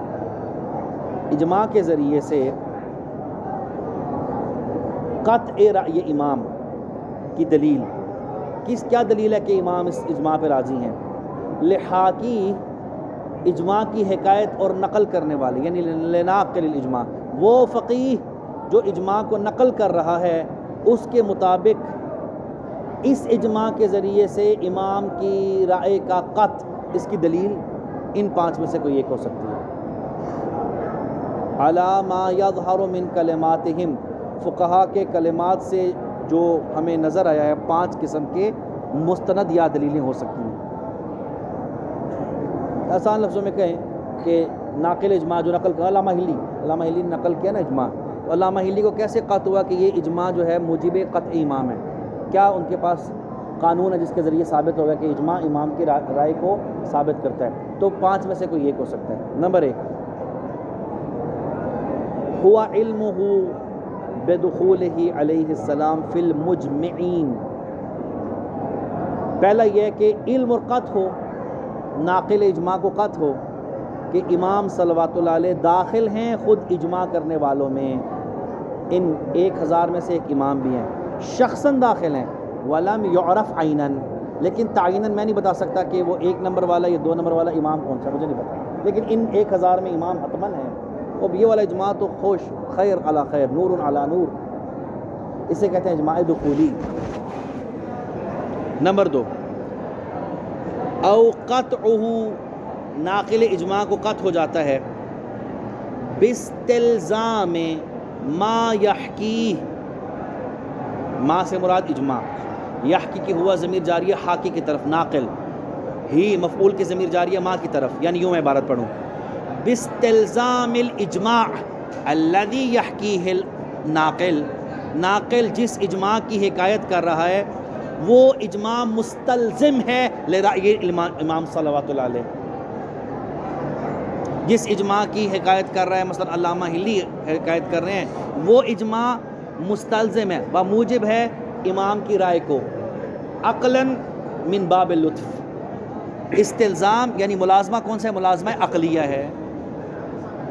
اجماع کے ذریعے سے قطع رأی امام کی دلیل، کیا دلیل ہے کہ امام اس اجماع پہ راضی ہیں؟ لحاکی، اجماع کی حکایت اور نقل کرنے والے، یعنی لناقل الاجماع، وہ فقیہ جو اجماع کو نقل کر رہا ہے اس کے مطابق اس اجماع کے ذریعے سے امام کی رائے کا قطع، اس کی دلیل ان 5 میں سے کوئی ایک ہو سکتی ہے۔ علی ما یظہر من کلماتہم، فقہا کے کلمات سے جو ہمیں نظر آیا ہے 5 قسم کے مستند یا دلیلیں ہو سکتی ہیں۔ آسان لفظوں میں کہیں کہ ناقل اجماع جو نقل کر علامہ ہلی نے نقل کیا نا اجماع، علامہ ہلی کو کیسے قطع ہوا کہ یہ اجماع جو ہے موجب قطع امام ہے؟ کیا ان کے پاس قانون ہے جس کے ذریعے ثابت ہوگا کہ اجماع امام کی رائے کو ثابت کرتا ہے؟ تو 5 میں سے کوئی ایک ہو سکتا ہے۔ نمبر 1، ہوا علمہ بدخولہ علیہ السلام فی المجمعین، پہلا یہ ہے کہ علم اور قطع ہو، ناقل اجماع کو قطع ہو کہ امام صلوات اللہ علیہ داخل ہیں خود اجماع کرنے والوں میں، ان 1000 میں سے ایک امام بھی ہیں، شخصاً داخل ہیں، ولم یعرف عیناً، لیکن تعیناً میں نہیں بتا سکتا کہ وہ 1 نمبر والا یا 2 نمبر والا امام کون سا، مجھے نہیں پتا، لیکن ان 1000 میں امام حتماً ہیں۔ اب یہ والا اجماع تو خوش، خیر علی خیر، نور علی نور، اسے کہتے ہیں اجماع دخولی۔ نمبر 2، او قطعہ، ناقل اجماع کو قطع ہو جاتا ہے باستلزام ما یحکی، ما سے مراد اجماع، یحکی کی ہوا ضمیر جاریہ حاکی کی طرف، ناقل ہی مفعول کی ضمیر جاریہ ما کی طرف، یعنی یوں میں عبارت پڑھوں، باستلزام الاجماع الذي یحکیہ الناقل، ناقل جس اجماع کی حکایت کر رہا ہے وہ اجماع مستلزم ہے لرأی امام صلوات اللہ علیہ، جس اجماع کی حکایت کر رہا ہے، مثلا علامہ ہلی حکایت کر رہے ہیں، وہ اجماع مستلزم ہے، بموجب ہے امام کی رائے کو، عقلاً من باب اللطف، استلزام یعنی ملازمہ کون سا ہے؟ ملازمہ عقلیہ ہے،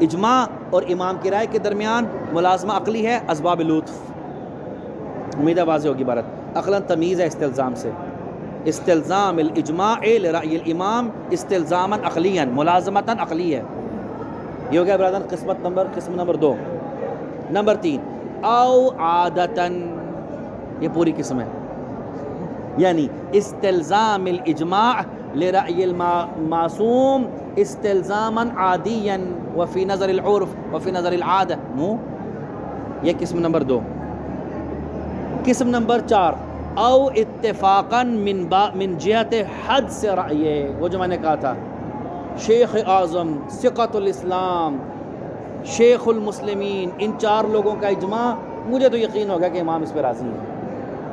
اجماع اور امام کی رائے کے درمیان ملازمہ عقلی ہے، اسباب لطف، امید ہے واضح ہوگی عبارت، عقلاً تمیز ہے استلزام سے، استلزام الاجماع لرأی الامام استلزاما عقلیاً، ملازمتاً عقلی ہے۔ یہ ہو گیا برادران قسم نمبر 2۔ نمبر 3، او عادتاً، یہ پوری قسم ہے، یعنی استلزام الاجماع لرأی المعصوم استلزاما عادیا وفی نظر العرف وفی نظر العادہ. یہ قسم نمبر 2. قسم نمبر 4 او اتفاقا من جہت حد سے رأی، وہ جو میں نے کہا تھا شیخ اعظم، ثقۃ الاسلام، شیخ المسلمین، ان 4 لوگوں کا اجماع، مجھے تو یقین ہوگا کہ امام اس پہ راضی ہے.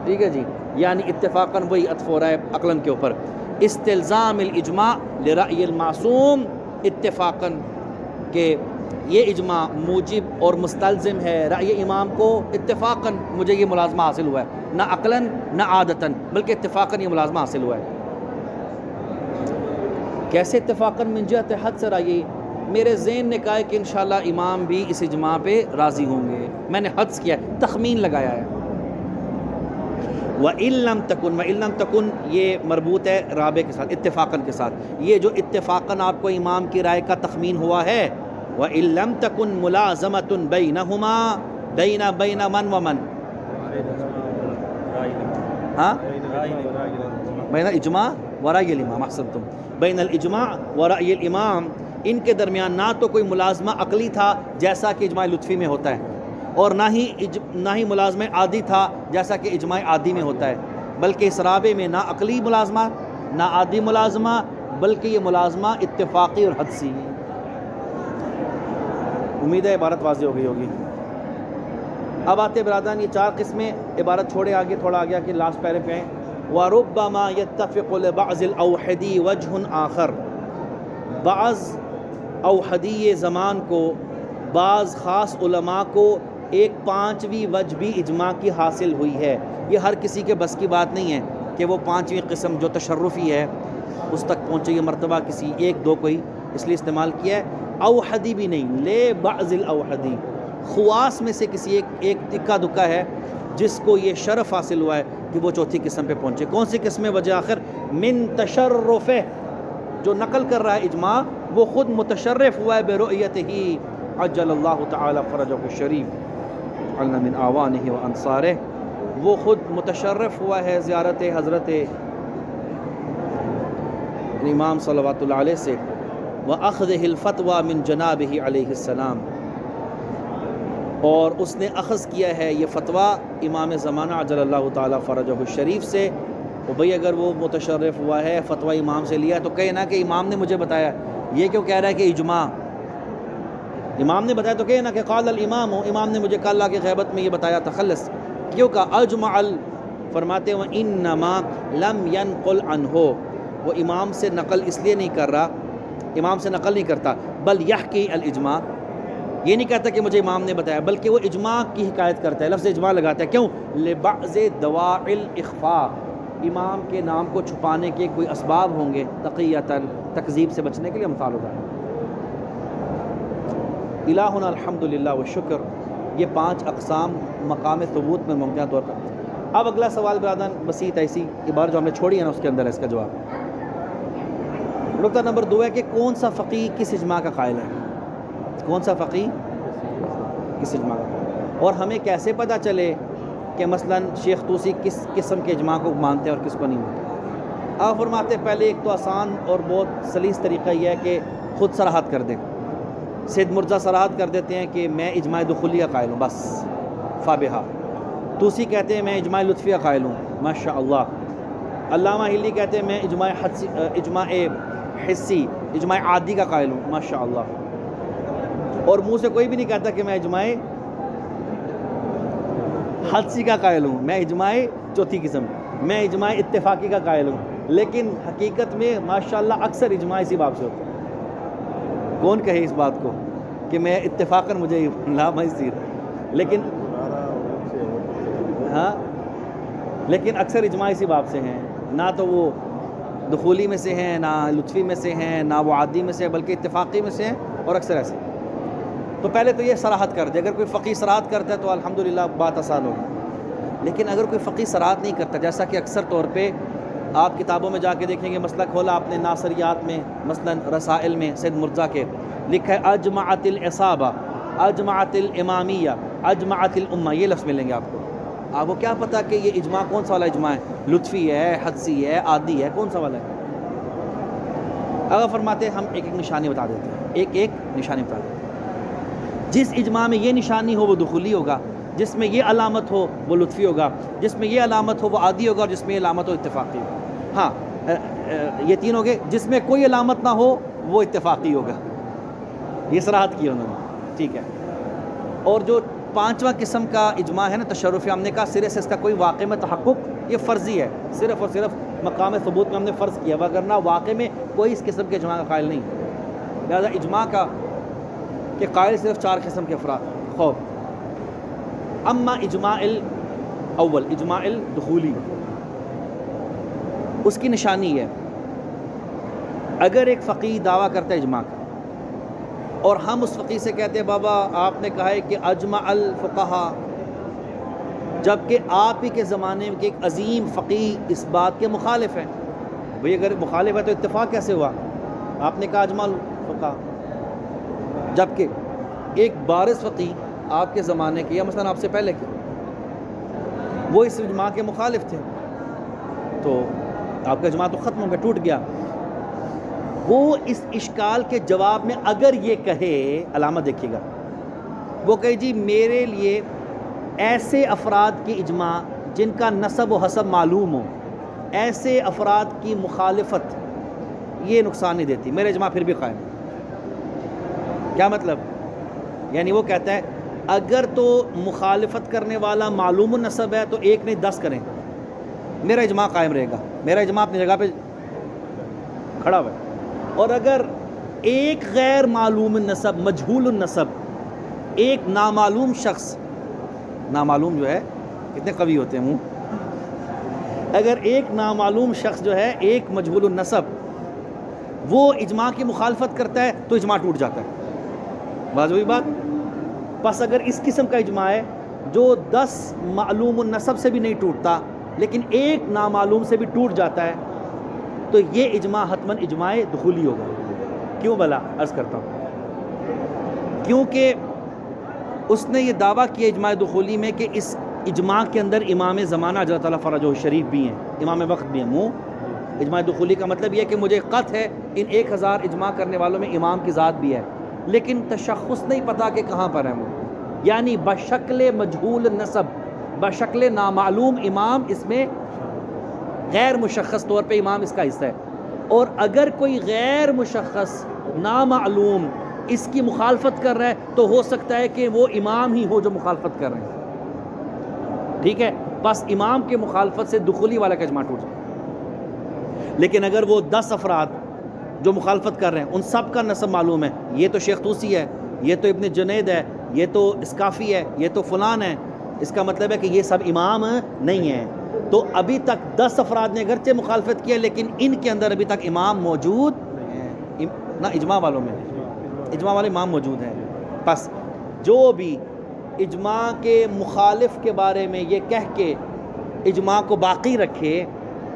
ٹھیک ہے جی، یعنی اتفاقاً وہی عطف ہو رہا ہے عقلاً کے اوپر. استلزام الاجماع لرأی المعصوم اتفاقاً، کہ یہ اجماع موجب اور مستلزم ہے رأی امام کو اتفاقاً. مجھے یہ ملازمہ حاصل ہوا ہے، نہ عقلاً نہ عادتاً، بلکہ اتفاقاً یہ ملازمہ حاصل ہوا ہے. کیسے اتفاقاً من جہت حد سے رأی؟ میرے ذہن نے کہا ہے کہ انشاءاللہ امام بھی اس اجماع پہ راضی ہوں گے. میں نے حدس کیا ہے، تخمین لگایا ہے. وَإِن لَمْ تَكُن یہ مربوط ہے رابع کے ساتھ، اتفاقاً کے ساتھ. یہ جو اتفاقاً آپ کو امام کی رائے کا تخمین ہوا ہے، وَإِن لَمْ تَكُن مُلَازَمَةٌ بَيْنَهُمَا بَيْنَ من ومن، ہاں بین الاجماع ورأی الامام، احسنتم، بین الاجماع ورأی الامام، ان کے درمیان نہ تو کوئی ملازمہ عقلی تھا جیسا کہ اجماع لطفی میں ہوتا ہے، اور نہ ہی ملازمہ عادی تھا جیسا کہ اجماع عادی میں ہوتا ہے، بلکہ اس رابع میں نہ عقلی ملازمہ نہ عادی ملازمہ، بلکہ یہ ملازمہ اتفاقی اور حدسی. امید ہے عبارت واضح ہو گئی ہوگی. اب آتے برادران یہ 4 قسمیں، عبارت چھوڑے آگے تھوڑا آگیا کہ لاسٹ پیرے پہ ہیں. وَرُبَّمَا يَتَّفِقُ لِبَعْضِ الْأَوْحَدِي وَجْهٌ آخر، بعض اوحدی زمان کو، بعض خاص علماء کو ایک 5ویں وجہ بھی اجماع کی حاصل ہوئی ہے. یہ ہر کسی کے بس کی بات نہیں ہے کہ وہ 5ویں قسم جو تشرفی ہے اس تک پہنچے. یہ مرتبہ کسی 1-2 کو ہی اس لیے استعمال کیا ہے. اوحدی بھی نہیں، لے بعض الاوحدی، خواص میں سے کسی ایک اکا دکا ہے جس کو یہ شرف حاصل ہوا ہے کہ وہ 4تھی قسم پہ پہنچے. کون سی قسم وجہ آخر؟ من تشرفہ، جو نقل کر رہا ہے اجماع وہ خود متشرف ہوا ہے برؤیتہ عجل اللہ تعالی فرجہ الشریف علنا من اعوانہ و انصارہ، وہ خود متشرف ہوا ہے زیارت حضرت امام صلوات اللہ علیہ سے، وَأَخْذِهِ الْفَتْوَى مِن جَنَابِهِ علیہ السلام، اور اس نے اخذ کیا ہے یہ فتویٰ امام زمانہ عجل اللہ تعالی فرجہ الشریف سے. وہ بھئی اگر وہ متشرف ہوا ہے فتویٰ امام سے لیا تو کہے نا کہ امام نے مجھے بتایا. یہ کیوں کہہ رہا ہے کہ اجماع امام نے بتایا؟ تو کہے نا کہ قال الامام، امام نے مجھے اللہ کی غیبت میں یہ بتایا. تخلص کیوں کہا؟ اجمع، فرماتے ہیں وَإِنَّمَا لَمْ يَنْقُلْ عَنْهُ، وہ امام سے نقل اس لیے نہیں کر رہا، امام سے نقل نہیں کرتا، بل یحکی الاجماع، یہ نہیں کہتا کہ مجھے امام نے بتایا، بلکہ وہ اجماع کی حکایت کرتا ہے، لفظ اجماع لگاتا ہے. کیوں؟ لبعض دواعی الاخفاء، امام کے نام کو چھپانے کے کوئی اسباب ہوں گے، تقیۃً، تکذیب سے بچنے کے لیے مثال ہوتا ہے. الہنا الحمدللہ والشکر، یہ 5 اقسام مقام ثبوت میں ممکنہ طور پر. اب اگلا سوال برادران بسیط ایسی عبارت جو ہم نے چھوڑی ہے نا اس کے اندر ہے اس کا جواب. نقطہ نمبر 2 ہے کہ کون سا فقیہ کس اجماع کا قائل ہے، کون سا فقیہ کس اجماع کا، اور ہمیں کیسے پتہ چلے کہ مثلا شیخ طوسی کس قسم کے اجماع کو مانتے ہیں اور کس کو نہیں مانتے. آپ فرماتے پہلے ایک تو آسان اور بہت سلیس طریقہ یہ ہے کہ خود صراحت کر دیں. سید مرزا صراحت کر دیتے ہیں کہ میں اجماع دخلی کا قائل ہوں، بس فابہا. طوسی کہتے ہیں میں اجماع لطفی کا قائل ہوں، ماشاء اللہ. علامہ ہلی کہتے ہیں میں اجماع حسی، اجماع عادی کا قائل ہوں، ماشاء اللہ. اور منہ سے کوئی بھی نہیں کہتا کہ میں اجماع حدسی کا قائل ہوں، میں اجماع 4تھی قسم، میں اجماع اتفاقی کا قائل ہوں. لیکن حقیقت میں ماشاءاللہ اکثر اجماع اسی باب سے ہوتا ہے. کون کہے اس بات کو کہ میں اتفاقاً مجھے لا میسر، لیکن ہاں لیکن اکثر اجماع اسی باب سے ہیں، نہ تو وہ دخولی میں سے ہیں، نہ لطفی میں سے ہیں، نہ وہ عادی میں سے، بلکہ اتفاقی میں سے ہیں، اور اکثر ایسے. تو پہلے تو یہ صراحت کر دے. اگر کوئی فقیہ صراحت کرتا ہے تو الحمدللہ بات آسان ہوگی. لیکن اگر کوئی فقیہ صراحت نہیں کرتا، جیسا کہ اکثر طور پہ آپ کتابوں میں جا کے دیکھیں گے، مسئلہ کھولا آپ نے ناصریات میں، مثلا رسائل میں سید مرزا کے لکھا ہے اجمعت العصابہ اجمعت الامامیہ، اجمعت الامہ، یہ لفظ ملیں گے آپ کو. آپ کو کیا پتہ کہ یہ اجماع کون سا والا اجماع ہے؟ لطفی ہے، حدسی ہے، عادی ہے، کون سا والا ہے؟ اگر فرماتے ہم ایک ایک نشانی بتا دیتے ہیں، ایک ایک نشانی بتا دیتے ہیں. جس اجماع میں یہ نشانی ہو وہ دخولی ہوگا، جس میں یہ علامت ہو وہ لطفی ہوگا، جس میں یہ علامت ہو وہ عادی ہوگا، اور جس میں یہ علامت ہو اتفاقی ہوگا. ہاں یہ تین ہو گئے. جس میں کوئی علامت نہ ہو وہ اتفاقی ہوگا. یہ صراحت کی انہوں نے، ٹھیک ہے. اور جو پانچواں قسم کا اجماع ہے نا تشرفی، ہم نے کہا سرے سے اس کا کوئی واقع میں تحقق یہ فرضی ہے، صرف اور صرف مقام ثبوت میں ہم نے فرض کیا، وگرنہ واقع میں کوئی اس قسم کے اجماع کا قائل نہیں. لہٰذا اجماع کا کہ قائل صرف 4 قسم کے افراد. خوب اما اجماع الاول، اجماع الدخولی، اس کی نشانی ہے اگر ایک فقیہ دعویٰ کرتا ہے اجماع کا، اور ہم اس فقیہ سے کہتے ہیں بابا آپ نے کہا ہے کہ اجمع الفقہاء، جبکہ آپ ہی کے زمانے میں ایک عظیم فقیہ اس بات کے مخالف ہیں. بھئی اگر مخالف ہے تو اتفاق کیسے ہوا؟ آپ نے کہا اجمع الفقہاء، جبکہ ایک بارز فقیہ آپ کے زمانے کے یا مثلا آپ سے پہلے کے وہ اس اجماع کے مخالف تھے، تو آپ کا اجماع تو ختم ہو گیا، ٹوٹ گیا. وہ اس اشکال کے جواب میں اگر یہ کہے، علامت دیکھیے گا، وہ کہے جی میرے لیے ایسے افراد کی اجماع جن کا نسب و حسب معلوم ہو، ایسے افراد کی مخالفت یہ نقصان نہیں دیتی، میرا اجماع پھر بھی قائم ہے. کیا مطلب؟ یعنی وہ کہتا ہے اگر تو مخالفت کرنے والا معلوم النسب ہے تو ایک نہیں 10 کریں، میرا اجماع قائم رہے گا، میرا اجماع اپنی جگہ پہ کھڑا ہوا ہے. اور اگر ایک غیر معلوم النسب، مجہول النسب، ایک نامعلوم شخص، نامعلوم جو ہے کتنے قوی ہوتے ہیں منہ، اگر ایک نامعلوم شخص جو ہے، ایک مجہول النسب، وہ اجماع کی مخالفت کرتا ہے تو اجماع ٹوٹ جاتا ہے. واضح ہوئی بات؟ پس اگر اس قسم کا اجماع ہے جو 10 معلوم النسب سے بھی نہیں ٹوٹتا لیکن ایک نامعلوم سے بھی ٹوٹ جاتا ہے تو یہ اجماع حتماً اجماع دخولی ہوگا. کیوں بھلا؟ عرض کرتا ہوں کیونکہ اس نے یہ دعویٰ کیا اجماع دخولی میں کہ اس اجماع کے اندر امام زمانہ حضرت تعالیٰ فرجہ شریف بھی ہیں، امام وقت بھی ہیں. اجماع دخولی کا مطلب یہ ہے کہ مجھے قط ہے ان 1000 اجماع کرنے والوں میں امام کی ذات بھی ہے، لیکن تشخص نہیں پتا کہ کہاں پر ہیں وہ، یعنی بشکل مجہول نسب، بشکل نامعلوم امام، اس میں غیر مشخص طور پہ امام اس کا حصہ ہے. اور اگر کوئی غیر مشخص نامعلوم اس کی مخالفت کر رہا ہے تو ہو سکتا ہے کہ وہ امام ہی ہو جو مخالفت کر رہے ہیں. ٹھیک ہے، بس امام کے مخالفت سے دخولی والا کا اجماع ٹوٹ جائے. لیکن اگر وہ 10 افراد جو مخالفت کر رہے ہیں ان سب کا نسب معلوم ہے، یہ تو شیخ طوسی ہے، یہ تو ابن جنید ہے، یہ تو اسکافی ہے، یہ تو فلان ہے، اس کا مطلب ہے کہ یہ سب امام نہیں ہیں. تو ابھی تک 10 افراد نے اگرچہ مخالفت کیا لیکن ان کے اندر ابھی تک امام موجود ہیں نہ، اجماع والوں میں اجماع والے امام موجود ہیں. پس جو بھی اجماع کے مخالف کے بارے میں یہ کہہ کے اجماع کو باقی رکھے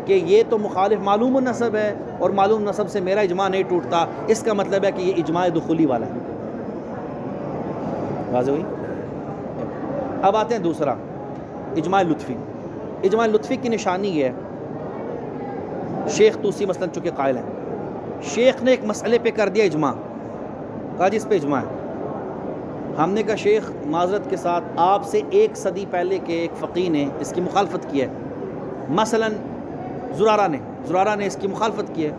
کہ یہ تو مخالف معلوم النسب ہے اور معلوم نسب سے میرا اجماع نہیں ٹوٹتا، اس کا مطلب ہے کہ یہ اجماع دخولی والا ہے. واضح ہوئی؟ اب آتے ہیں دوسرا، اجماع لطفی. اجماع لطفی کی نشانی یہ ہے، شیخ طوسی مثلا چونکہ قائل ہیں، شیخ نے ایک مسئلے پہ کر دیا اجماع، کہا جی اس پہ اجماع ہے. ہم نے کہا شیخ معذرت کے ساتھ آپ سے 1 صدی پہلے کے ایک فقیہ نے اس کی مخالفت کی ہے، مثلا زرارہ نے اس کی مخالفت کی ہے،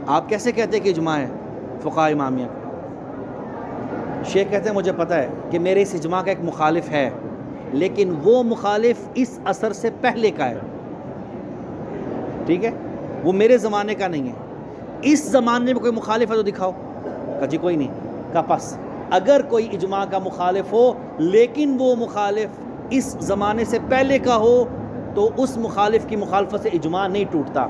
آپ کیسے کہتے ہیں کہ اجماع ہے فقہاء امامیہ کا؟ شیخ کہتے ہیں مجھے پتہ ہے کہ میرے اس اجماع کا ایک مخالف ہے، لیکن وہ مخالف اس عصر سے پہلے کا ہے. ٹھیک ہے، وہ میرے زمانے کا نہیں ہے. اس زمانے میں کوئی مخالف ہے تو دکھاؤ. کہا جی کوئی نہیں. کہا پس اگر کوئی اجماع کا مخالف ہو لیکن وہ مخالف اس زمانے سے پہلے کا ہو تو اس مخالف کی مخالفت سے اجماع نہیں ٹوٹتا.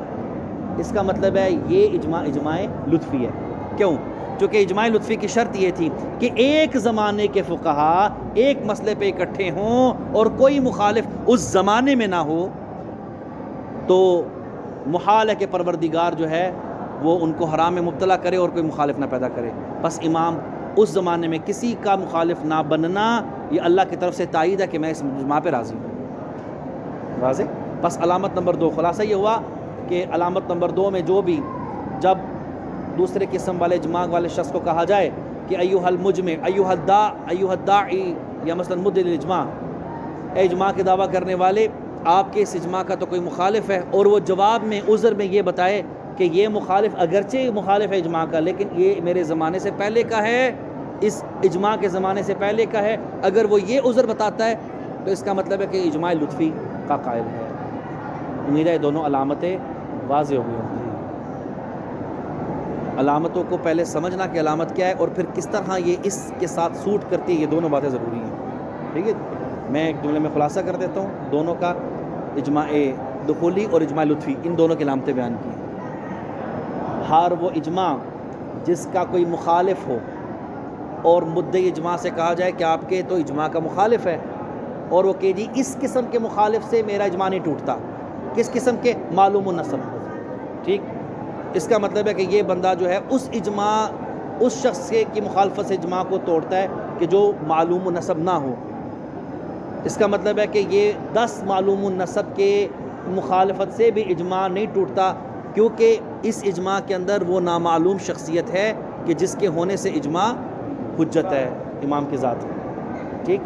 اس کا مطلب ہے یہ اجماع لطفی ہے. کیوں؟ چونکہ اجماع لطفی کی شرط یہ تھی کہ ایک زمانے کے فقہا ایک مسئلے پہ اکٹھے ہوں اور کوئی مخالف اس زمانے میں نہ ہو تو محال ہے کہ پروردگار جو ہے وہ ان کو حرام میں مبتلا کرے اور کوئی مخالف نہ پیدا کرے. بس امام اس زمانے میں کسی کا مخالف نہ بننا یہ اللہ کی طرف سے تائید ہے کہ میں اس اجماع پہ راضی ہوں. واضح؟ بس علامت نمبر 2 خلاصہ یہ ہوا کہ علامت نمبر 2 میں جو بھی جب دوسرے قسم والے اجماع والے شخص کو کہا جائے کہ ایھا المجمع ایھا الداعی یا مثلا مدعی الاجماع، اے اجماع کے دعویٰ کرنے والے آپ کے اس اجماع کا تو کوئی مخالف ہے، اور وہ جواب میں عذر میں یہ بتائے کہ یہ مخالف اگرچہ مخالف ہے اجماع کا لیکن یہ میرے زمانے سے پہلے کا ہے، اس اجماع کے زمانے سے پہلے کا ہے، اگر وہ یہ عذر بتاتا ہے تو اس کا مطلب ہے کہ اجماع لطفی کا قائل ہے. امید ہے دونوں علامتیں واضح ہو گئی ہوں. علامتوں کو پہلے سمجھنا کہ علامت کیا ہے اور پھر کس طرح یہ اس کے ساتھ سوٹ کرتی ہے، یہ دونوں باتیں ضروری ہیں. ٹھیک ہے، میں ایک جملے میں خلاصہ کر دیتا ہوں دونوں کا، اجماع دخولی اور اجماع لطفی، ان دونوں کی علامتیں بیان کی ہیں. ہر وہ اجماع جس کا کوئی مخالف ہو اور مدعی اجماع سے کہا جائے کہ آپ کے تو اجماع کا مخالف ہے، اور وہ کہ جی اس قسم کے مخالف سے میرا اجماع نہیں ٹوٹتا، کس قسم کے؟ معلوم النسب. ٹھیک، اس کا مطلب ہے کہ یہ بندہ جو ہے اس اجماع اس شخص کی مخالفت سے اجماع کو توڑتا ہے کہ جو معلوم النسب نہ ہو. اس کا مطلب ہے کہ یہ 10 معلوم النسب کے مخالفت سے بھی اجماع نہیں ٹوٹتا، کیونکہ اس اجماع کے اندر وہ نامعلوم شخصیت ہے کہ جس کے ہونے سے اجماع حجت ہے امام کی ذات. ٹھیک،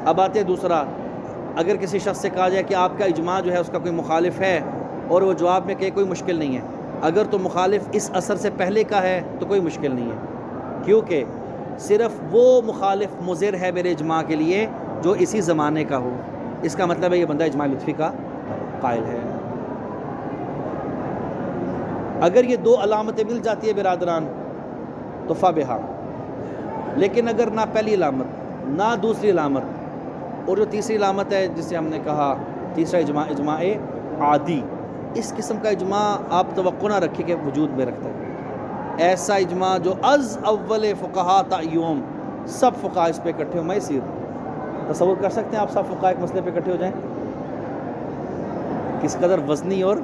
اب آتے دوسرا، اگر کسی شخص سے کہا جائے کہ آپ کا اجماع جو ہے اس کا کوئی مخالف ہے، اور وہ جواب میں کہے کوئی مشکل نہیں ہے، اگر تو مخالف اس اثر سے پہلے کا ہے تو کوئی مشکل نہیں ہے، کیونکہ صرف وہ مخالف مضر ہے میرے اجماع کے لیے جو اسی زمانے کا ہو. اس کا مطلب ہے یہ بندہ اجماع لطفی کا قائل ہے. اگر یہ 2 علامتیں مل جاتی ہے برادران تو فبہا، لیکن اگر نہ پہلی علامت نہ دوسری علامت، اور جو تیسری علامت ہے جسے ہم نے کہا تیسرا اجماع، اجماع عادی، اس قسم کا اجماع آپ توقع نہ رکھیں کہ وجود میں رکھتا ہے. ایسا اجماع جو از اول فقہا تا یوم، سب فقہا اس پہ اکٹھے ہو. میسر تصور کر سکتے ہیں آپ سب فقہا ایک مسئلے پہ اکٹھے ہو جائیں؟ کس قدر وزنی اور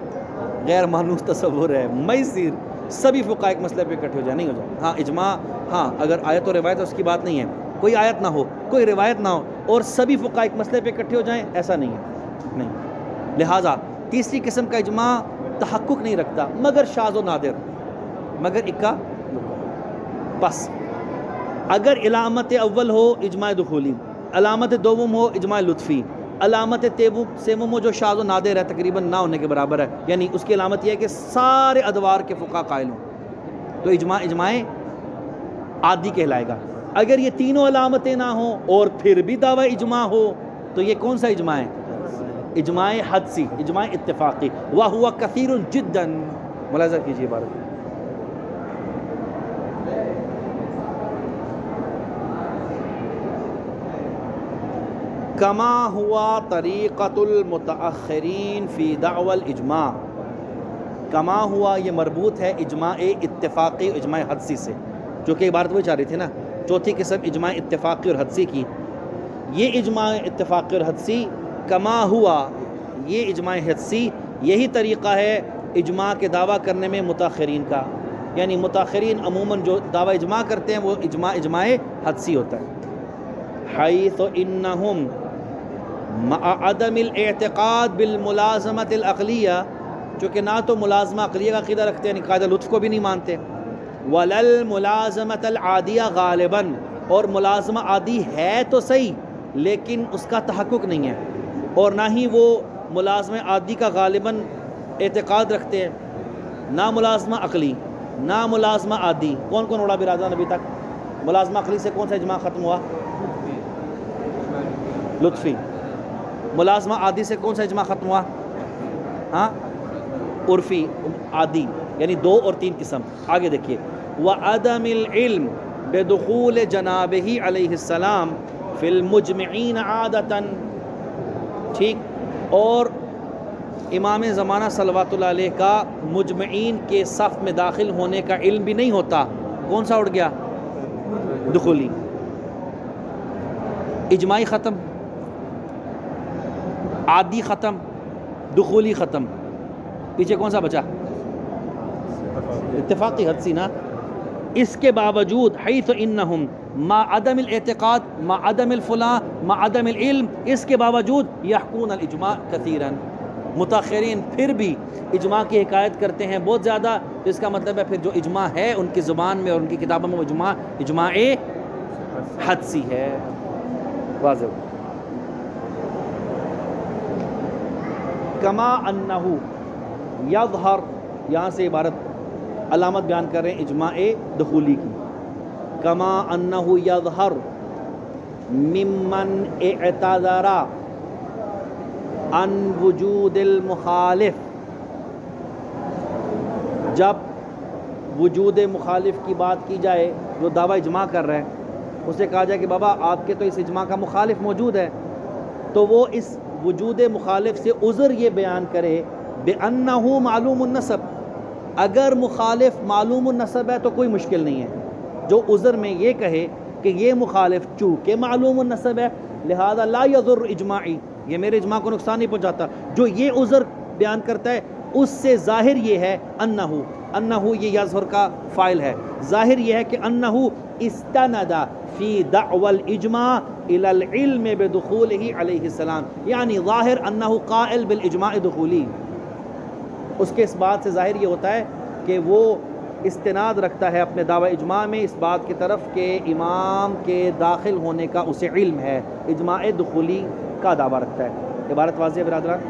غیر مانوس تصور ہے. میسر سبھی فقہا ایک مسئلے پہ اکٹھے ہو جائیں، نہیں ہو جائیں. ہاں اجماع، ہاں اگر آیت و روایت ہے اس کی بات نہیں ہے، کوئی آیت نہ ہو کوئی روایت نہ ہو اور سبھی فقہا ایک مسئلے پہ اکٹھے ہو جائیں، ایسا نہیں ہے، نہیں. لہٰذا تیسری قسم کا اجماع تحقق نہیں رکھتا مگر شاذ و نادر، مگر اکا. بس اگر علامت اول ہو اجماع دخولی، علامت دوم ہو اجماع لطفی، علامت سیمم ہو جو شاذ و نادر ہے، تقریباً نہ ہونے کے برابر ہے، یعنی اس کی علامت یہ ہے کہ سارے ادوار کے فقہا قائل ہوں، تو اجماع عادی کہلائے گا. اگر یہ تینوں علامتیں نہ ہوں اور پھر بھی دعویٰ اجماع ہو تو یہ کون سا اجماع ہے؟ اجماع حدسی، اجماع اتفاقی. وَهُوَ كَثِيرٌ جِدًّا. ملاحظہ کیجیے بات. کما ہوا طریقۃ المتأخرین فی دعوی الاجماع. کما ہوا یہ مربوط ہے اجماع اتفاقی اور اجماع حدسی سے، جو کہ عبارت وہی چاہ رہی تھی نا، چوتھی قسم اجماع اتفاقی اور حدسی کی. یہ اجماع اتفاقی اور حدسی کما ہوا، یہ اجماع حدسی یہی طریقہ ہے اجماع کے دعویٰ کرنے میں متاخرین کا، یعنی متاخرین عموماً جو دعویٰ اجماع کرتے ہیں وہ اجماع حدسی ہوتا ہے. حیث انہم مع عدم الاعتقاد بالملازمت العقلیہ، چونکہ نہ تو ملازمہ عقلیہ کا عقیدہ رکھتے ہیں، یعنی قاعدہ لطف کو بھی نہیں مانتے، ولل ملازمت العادیہ غالباً، اور ملازمہ عادی ہے تو صحیح لیکن اس کا تحقق نہیں ہے، اور نہ ہی وہ ملازمہ عادی کا غالباً اعتقاد رکھتے ہیں. نہ ملازمہ عقلی نہ ملازمہ عادی. کون کون اڑا برادران ابھی تک؟ ملازمہ عقلی سے کون سا اجماع ختم ہوا؟ لطفی. ملازمہ عادی سے کون سا اجماع ختم ہوا؟ ہاں عرفی عادی، یعنی 2 اور 3 قسم. آگے دیکھیے، وعدم العلم بدخول جنابہ علیہ السلام فی المجمعین عادتاً. ٹھیک، اور امام زمانہ صلوات اللہ علیہ کا مجمعین کے صف میں داخل ہونے کا علم بھی نہیں ہوتا. کون سا اڑ گیا؟ دخولی. اجماعی ختم، عادی ختم، دخولی ختم، پیچھے کون سا بچا؟ اتفاقی حدسی نا. اس کے باوجود حیث انہم ما عدم الاعتقاد ما عدم الفلاں ما عدم العلم، اس کے باوجود یحکون الاجماع کثیراً، متاخرین پھر بھی اجماع کی حکایت کرتے ہیں بہت زیادہ، تو اس کا مطلب ہے پھر جو اجماع ہے ان کی زبان میں اور ان کی کتابوں میں وہ اجماع حدسی ہے. واضح. کما انہو یظہر، یہاں سے عبارت علامت بیان کر رہے ہیں اجماع دخولی کی. کما انہو یظہر ممن اعتذر عن وجود المخالف، جب وجود مخالف کی بات کی جائے، جو دعویٰ اجماع کر رہے ہیں اسے کہا جائے کہ بابا آپ کے تو اس اجماع کا مخالف موجود ہے، تو وہ اس وجود مخالف سے عذر یہ بیان کرے بِأَنَّهُ معلوم النسب، اگر مخالف معلوم النسب ہے تو کوئی مشکل نہیں ہے. جو عذر میں یہ کہے کہ یہ مخالف چونکہ معلوم النسب ہے لہذا لا یضر اجماعی، یہ میرے اجماع کو نقصان نہیں پہنچاتا، جو یہ عذر بیان کرتا ہے اس سے ظاہر یہ ہے انہو یہ یظہر کا فاعل ہے، ظاہر یہ ہے کہ انہو استند فی دعوی الاجماع الی العلم بدخولہ علیہ السلام، یعنی ظاہر انہو قائل بالاجماع دخولی، اس کے اس بات سے ظاہر یہ ہوتا ہے کہ وہ استناد رکھتا ہے اپنے دعوی اجماع میں اس بات کی طرف کہ امام کے داخل ہونے کا اسے علم ہے، اجماع دخولی کا دعویٰ رکھتا ہے. عبارت واضح ہے برادران.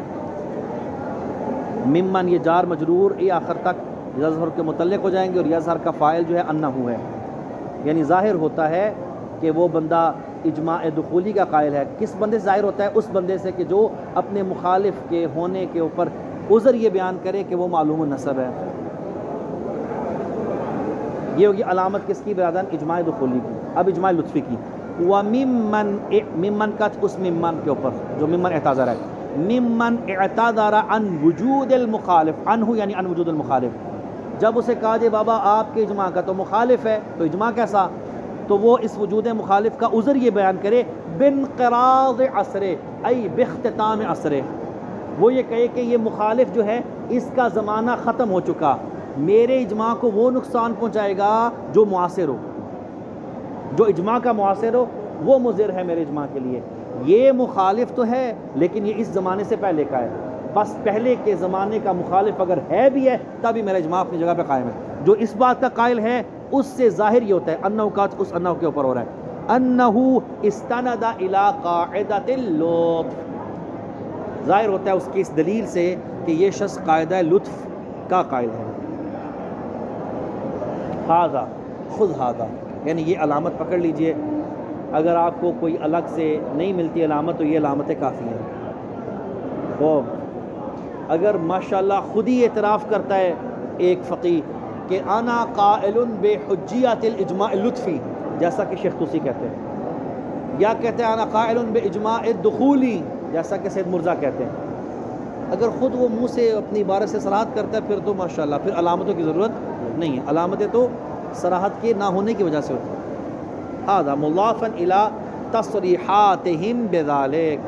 ممن یہ جار مجرور یہ آخر تک یظہر کے متعلق ہو جائیں گے، اور یظہر کا فاعل جو ہے انہو ہے، یعنی ظاہر ہوتا ہے کہ وہ بندہ اجماع دخولی کا قائل ہے. کس بندے سے ظاہر ہوتا ہے؟ اس بندے سے کہ جو اپنے مخالف کے ہونے کے اوپر عذر یہ بیان کرے کہ وہ معلوم النسب ہے. یہ ہوگی علامت کس کی برادران؟ اجماع دخولی کی. اب اجماع لطفی کی. ممن کا اس ممن کے اوپر جو ممن اعتذر ہے، ممن اعتذر عن وجود المخالف، عنہ یعنی عن وجود المخالف، جب اسے کہا جائے بابا آپ کے اجماع کا تو مخالف ہے، تو اجماع کیسا؟ تو وہ اس وجود مخالف کا عذر یہ بیان کرے بانقراض عصرے ای باختتام عصرے، وہ یہ کہے کہ یہ مخالف جو ہے اس کا زمانہ ختم ہو چکا، میرے اجماع کو وہ نقصان پہنچائے گا جو معاصر ہو، جو اجماع کا معاصر ہو وہ مضر ہے میرے اجماع کے لیے. یہ مخالف تو ہے لیکن یہ اس زمانے سے پہلے کا ہے، بس پہلے کے زمانے کا مخالف اگر ہے بھی ہے تبھی میرا اجماع اپنی جگہ پہ قائم ہے. جو اس بات کا قائل ہے اس سے ظاہر یہ ہوتا ہے انہو کا اس انہو کے اوپر ہو رہا ہے، انہو استند الی قاعدۃ اللطف، ظاہر ہوتا ہے اس کی اس دلیل سے کہ یہ شخص قاعدہ لطف کا قائل ہے. ہذا خود ہذا، یعنی یہ علامت پکڑ لیجئے، اگر آپ کو کوئی الگ سے نہیں ملتی علامت تو یہ علامتیں کافی ہیں. تو اگر ماشاءاللہ خود ہی اعتراف کرتا ہے ایک فقیہ کہ انا قائل بحجیت الاجماع اللطفی، جیسا کہ شیخ طوسی کہتے ہیں، یا کہتے ہیں انا قائل باجماع الدخولی، جیسا کہ سید مرزا کہتے ہیں، اگر خود وہ منہ سے اپنی عبارت سے صراحت کرتا ہے پھر تو ماشاءاللہ پھر علامتوں کی ضرورت نہیں ہے. علامتیں تو صراحت کے نہ ہونے کی وجہ سے ہوتی ہیں. هذا مضافا الى تصریحاتہم بذالک،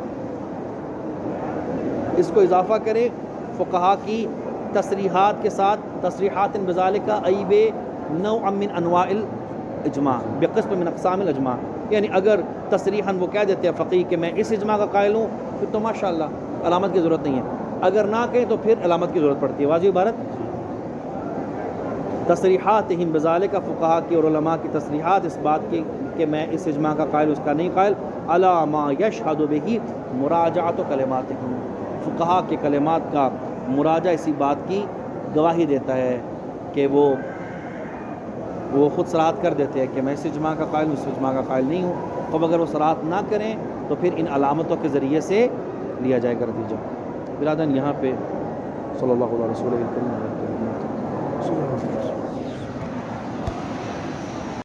اس کو اضافہ کرے فقہا کی تصریحات کے ساتھ، تصریحات بذالک ای بے نوع من انواع الاجماع بقسم من اقسام الاجماع، یعنی اگر تصریحاً وہ کہہ دیتے ہیں فقیہ کہ میں اس اجماع کا قائل ہوں پھر تو ماشاءاللہ علامت کی ضرورت نہیں ہے، اگر نہ کہیں تو پھر علامت کی ضرورت پڑتی ہے. واضح عبارت. تصریحاتہم بذالک، فقہا کی اور علماء کی تصریحات اس بات کی کہ میں اس اجماع کا قائل اس کا نہیں قائل، علی ما یشہد بہ مراجعۃ کلماتہم، فقہا کے کلمات کا مراجعہ اسی بات کی گواہی دیتا ہے کہ وہ خود صراحت کر دیتے ہیں کہ میں اس اجماع کا قائل ہوں، اس اجماع کا قائل نہیں ہوں. اب اگر وہ صراحت نہ کریں تو پھر ان علامتوں کے ذریعے سے لیا جائے گا نتیجہ. برادران یہاں پہ صلی اللہ علیہ وسلم